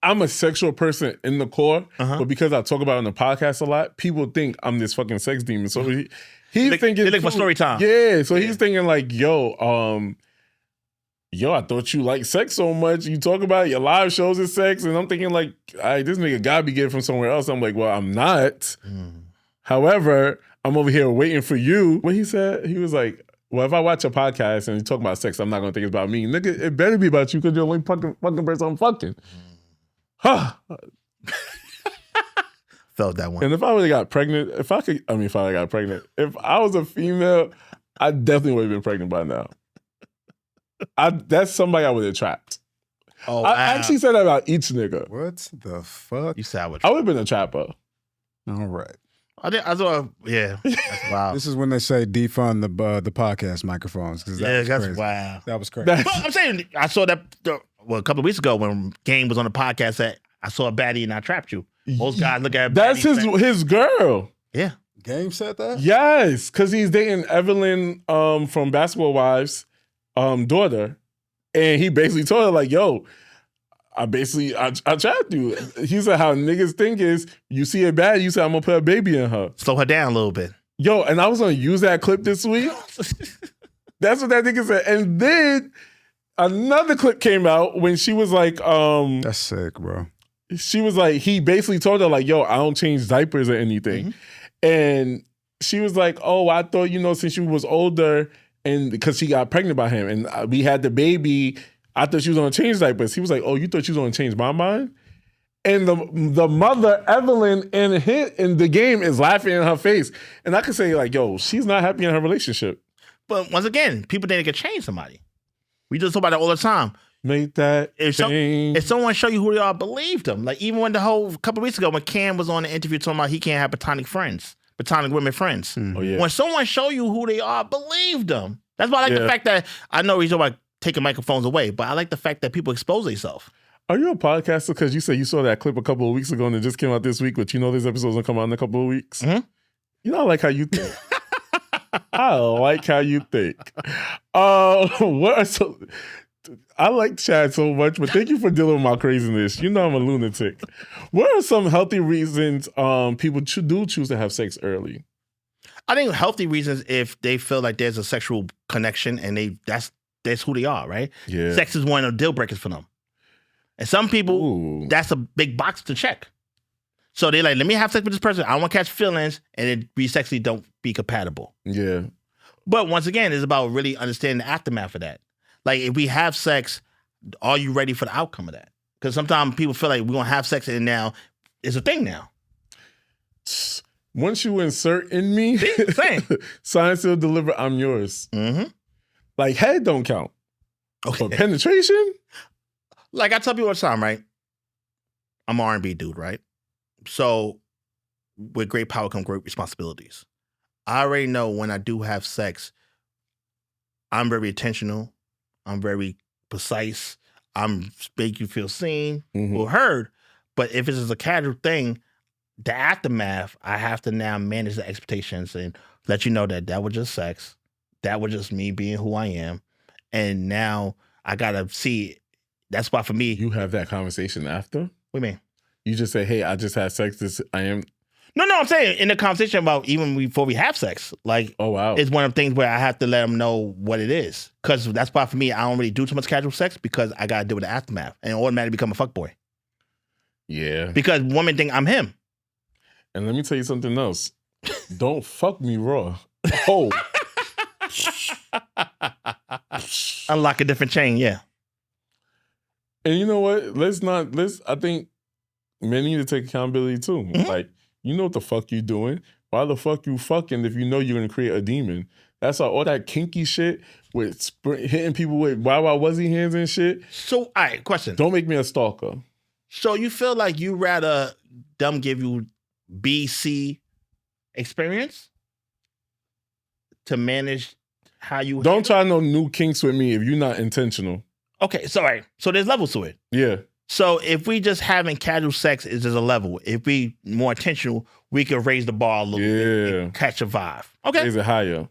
S2: I'm a sexual person in the core, but because I talk about it on the podcast a lot, people think I'm this fucking sex demon. So he's thinking...
S3: They look for story time.
S2: Yeah, so he's thinking like, yo, I thought you liked sex so much. You talk about it, your live shows is sex. And I'm thinking like, this nigga gotta be getting from somewhere else. I'm like, well, I'm not. However, I'm over here waiting for you. What he said, he was like, well, if I watch a podcast and you talk about sex, I'm not gonna think it's about me. Nigga, it better be about you because you're the only fucking person I'm fucking. Huh.
S3: Felt that one.
S2: And if I would have got pregnant, if I was a female, I definitely would have been pregnant by now. That's somebody I would have trapped.
S3: Oh,
S2: I actually said that about each nigga.
S1: What the fuck?
S3: You savage.
S2: I would have been a trapper.
S1: All right.
S3: I thought, yeah. That's wild.
S1: This is when they say defund the podcast microphones. That's crazy.
S3: Wow.
S1: That was crazy.
S3: But I'm saying, I saw that a couple of weeks ago when Game was on the podcast that I saw a baddie and I trapped you. Most guys look at
S2: that's his girl.
S3: Yeah.
S1: Game said that?
S2: Yes, because he's dating Evelyn from Basketball Wives' daughter. And he basically told her, like, yo, I trapped you. He said how niggas think is, you see a bad, you say, I'm going to put a baby in her.
S3: Slow her down a little bit.
S2: Yo, and I was going to use that clip this week. That's what that nigga said. And then another clip came out when she was like...
S1: That's sick, bro.
S2: She was like, he basically told her like, yo, I don't change diapers or anything. And she was like, oh, I thought, since you was older and because she got pregnant by him and we had the baby, I thought she was going to change diapers. He was like, oh, you thought she was going to change my mind? And the mother, Evelyn, in the game is laughing in her face. And I could say like, yo, she's not happy in her relationship.
S3: But once again, people think they could change somebody. We just talk about that all the time.
S2: Make that change.
S3: If someone show you who they are, believe them. Like even when couple of weeks ago when Cam was on the interview talking about he can't have platonic friends. platonic women friends.
S2: Oh, yeah.
S3: When someone show you who they are, believe them. That's why I like the fact that I know he's talking about taking microphones away, but I like the fact that people expose themselves.
S2: Are you a podcaster? Because you said you saw that clip a couple of weeks ago and it just came out this week, but you know this episode's gonna come out in a couple of weeks.
S3: Mhm.
S2: You know, I like how you think. I like how you think. What are I like Chad so much, but thank you for dealing with my craziness. You know I'm a lunatic. What are some healthy reasons people do choose to have sex early?
S3: I think healthy reasons if they feel like there's a sexual connection and that's who they are, right?
S2: Yeah.
S3: Sex is one of the deal breakers for them. And some people,
S2: Ooh.
S3: that's a big box to check. So they're like, let me have sex with this person. I don't want to catch feelings, and it be sexually don't be compatible.
S2: Yeah.
S3: But once again, it's about really understanding the aftermath of that. Like, if we have sex, are you ready for the outcome of that? Because sometimes people feel like we're going to have sex and now it's a thing now.
S2: Once you insert in me,
S3: Same.
S2: sign, seal, deliver, I'm yours.
S3: Mm-hmm.
S2: Like, head don't count.
S3: Okay.
S2: But penetration?
S3: Like I tell people all the time, right? I'm an R&B dude, right? So with great power come great responsibilities. I already know when I do have sex, I'm very intentional. I'm very precise. I'm make you feel seen or heard. But if it's a casual thing, the aftermath, I have to now manage the expectations and let you know that was just sex. That was just me being who I am. And now I got to see. That's why for me.
S2: You have that conversation after?
S3: What do you mean?
S2: You just say, hey, I just had sex.
S3: No, I'm saying in the conversation about even before we have sex, like,
S2: oh, wow.
S3: It's one of the things where I have to let them know what it is. Because that's why for me, I don't really do too much casual sex because I got to deal with the aftermath and automatically become a fuckboy.
S2: Yeah.
S3: Because women think I'm him.
S2: And let me tell you something else. Don't fuck me raw. Oh.
S3: Unlock a different chain, yeah.
S2: And you know what? I think men need to take accountability too.
S3: Mm-hmm.
S2: Like, you know what the fuck you doing? Why the fuck you fucking if you know you're gonna create a demon? That's all that kinky shit with hitting people with wuzzy hands and shit.
S3: So, all right, question.
S2: Don't make me a stalker.
S3: So you feel like you rather them give you B-C experience to manage how you...
S2: Don't try no new kinks with me if you're not intentional.
S3: Okay, so all right. So there's levels to it.
S2: Yeah.
S3: So if we just having casual sex is just a level. If we more intentional, we can raise the bar a little bit and catch a vibe. Okay.
S2: Raise it higher.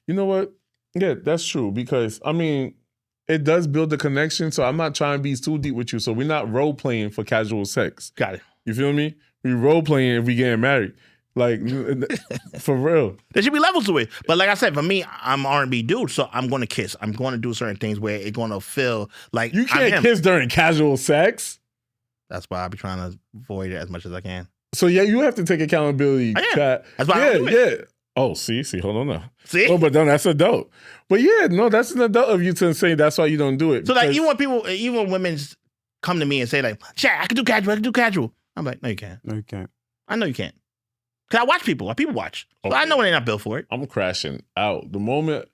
S2: You know what? Yeah, that's true. Because, I mean, it does build the connection. So I'm not trying to be too deep with you. So we're not role playing for casual sex.
S3: Got it.
S2: You feel me? We role playing if we getting married. Like, for real.
S3: There should be levels to it. But like I said, for me, I'm R&B dude, so I'm going to kiss. I'm going to do certain things where it's going to feel like
S2: you can't kiss during casual sex.
S3: That's why I be trying to avoid it as much as I can.
S2: So yeah, you have to take accountability.
S3: I am. That's why I don't do it.
S2: Yeah. Oh, see, hold on now.
S3: See?
S2: Oh, but no, that's adult. But yeah, no, that's an adult of you to say that's why you don't do it.
S3: So like even when women come to me and say like, "Chat, I can do casual." I'm like, no, you can't.
S1: No, you can't.
S3: I know you can't. Because I watch people. Like, people watch. So I know when they're not built for it.
S2: I'm crashing out. The moment,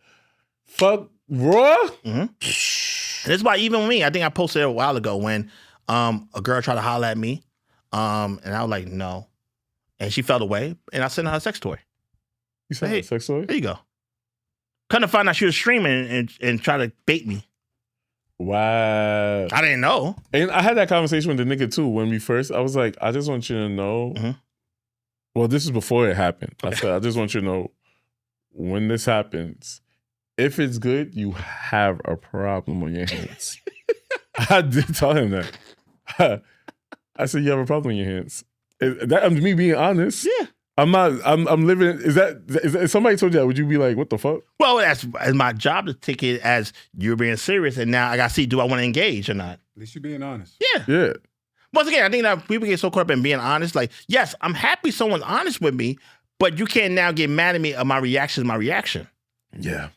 S2: fuck raw.
S3: Mm-hmm. And this is why even me, I think I posted it a while ago when a girl tried to holler at me. And I was like, no. And she fell away. And I sent her a sex toy.
S2: You sent her a sex toy?
S3: There you go. Kind of find out she was streaming and try to bait me.
S2: Wow.
S3: I didn't know.
S2: And I had that conversation with the nigga too when I was like, I just want you to know.
S3: Mm-hmm.
S2: Well, this is before it happened.
S3: Okay.
S2: I said, I just want you to know when this happens, if it's good, you have a problem on your hands. I did tell him that. I said, you have a problem on your hands. That me being honest.
S3: Yeah.
S2: I'm living. If somebody told you that, would you be like, what the fuck?
S3: Well, that's my job to take it as you're being serious. And now I got to see, do I want to engage or not?
S1: At least you're being honest.
S3: Yeah.
S2: Yeah.
S3: Once again, I think that people get so caught up in being honest. Like, yes, I'm happy someone's honest with me, but you can't now get mad at me of my reaction is my reaction.
S2: Yeah.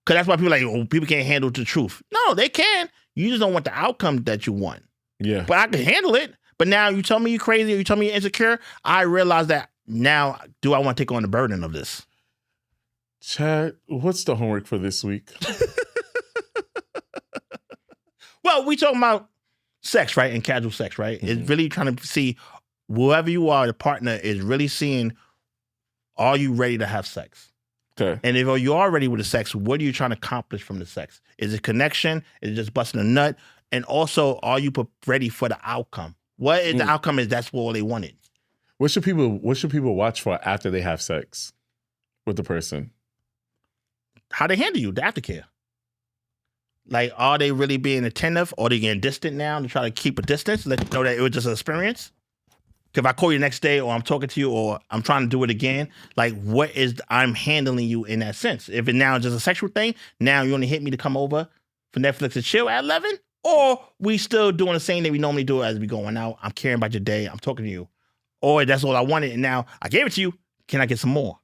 S3: Because that's why people are like, oh, people can't handle the truth. No, they can. You just don't want the outcome that you want.
S2: Yeah.
S3: But I can handle it. But now you tell me you're crazy or you tell me you're insecure, I realize that now, do I want to take on the burden of this?
S2: Chad, what's the homework for this week?
S3: Well, we talking about sex, right? And casual sex, right?
S2: Mm-hmm.
S3: It's really trying to see, whoever you are, the partner is really seeing, are you ready to have sex?
S2: Okay.
S3: And if you are ready with the sex, what are you trying to accomplish from the sex? Is it connection? Is it just busting a nut? And also, are you ready for the outcome? What if the outcome is that's what they wanted?
S2: What should people watch for after they have sex with the person?
S3: How they handle you, the aftercare. Like, are they really being attentive, or are they getting distant now to try to keep a distance, let you know that it was just an experience? If I call you the next day, or I'm talking to you, or I'm trying to do it again, like, what is I'm handling you in that sense? If it now is just a sexual thing, now you only hit me to come over for Netflix and chill at 11, or we still doing the same thing we normally do as we going out. I'm caring about your day. I'm talking to you, or that's all I wanted, and now I gave it to you. Can I get some more?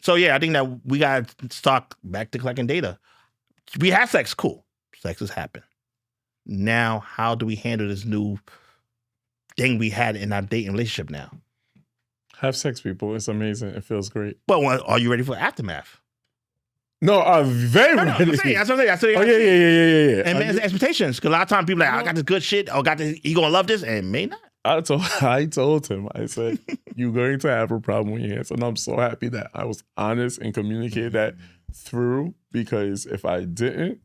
S3: So yeah, I think that we got to start back to collecting data. We have sex, cool. Sex has happened. Now, how do we handle this new thing we had in our dating relationship now?
S2: Have sex, people. It's amazing. It feels great.
S3: But are you ready for aftermath?
S2: No, I'm very
S3: No,
S2: ready.
S3: I'm saying, that's what I'm saying.
S2: Oh, yeah.
S3: And man's expectations. Because a lot of times people are like, I got this good shit, or got this, you gonna love this, and may not.
S2: I told him, I said, you're going to have a problem with your hands. And I'm so happy that I was honest and communicated that through, because if I didn't,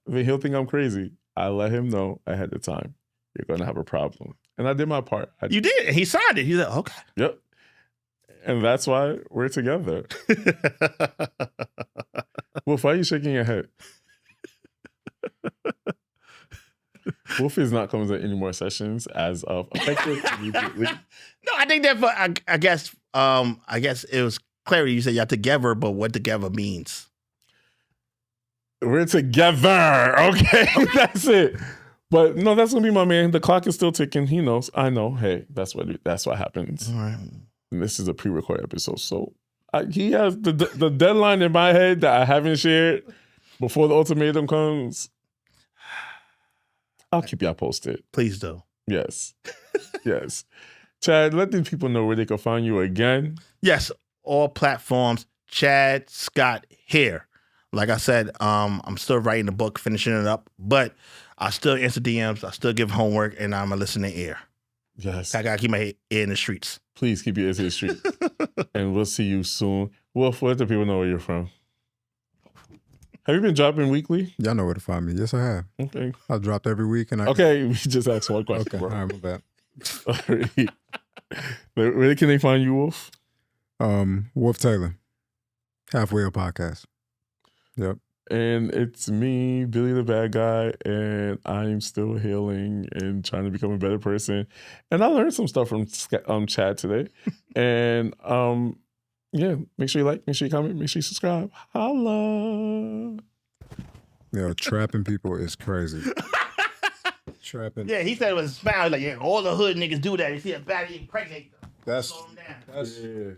S2: then he'll think I'm crazy. I let him know ahead of time, you're going to have a problem. And I did my part.
S3: You did. He signed it. He's like, okay.
S2: Yep. And that's why we're together. Wolf, why are you shaking your head? Wolf is not coming to any more sessions as of effective immediately.
S3: No, I think that I guess it was clarity. You said y'all together, but what together means.
S2: We're together. Okay. That's it. But no, that's gonna be my man. The clock is still ticking. He knows. I know. Hey, that's what happens.
S3: All right.
S2: And this is a pre-recorded episode, so he has the deadline in my head that I haven't shared before the ultimatum comes. I'll keep y'all posted.
S3: Please do.
S2: Yes. Yes. Chad, let these people know where they can find you again.
S3: Yes, all platforms. Chad Scott here. Like I said, I'm still writing the book, finishing it up, but I still answer DMs. I still give homework, and I'm a listening ear.
S2: Yes.
S3: I gotta keep my ear in the streets.
S2: Please keep your ears to the street. And we'll see you soon. Wolf, let the people know where you're from. Have you been dropping weekly?
S1: Y'all know where to find me. Yes, I have.
S2: Okay.
S1: I dropped every week. And
S2: Okay, we just asked one question,
S1: Okay,
S2: bro.
S1: all right, my bad.
S2: Alright. Where can they find you, Wolf?
S1: Wolf Taylor. Halfway a podcast. Yep.
S2: And it's me, Billy the Bad Guy, and I'm still healing and trying to become a better person. And I learned some stuff from Chad today. And yeah, make sure you like, make sure you comment, make sure you subscribe. Holla.
S1: Yo, trapping people is crazy. Trapping.
S3: Yeah, he said it was a smile. Like, yeah, all the hood niggas do that. You see a baddie pregnant.
S1: That's
S3: Slow 'em down.
S1: that's
S2: Yeah.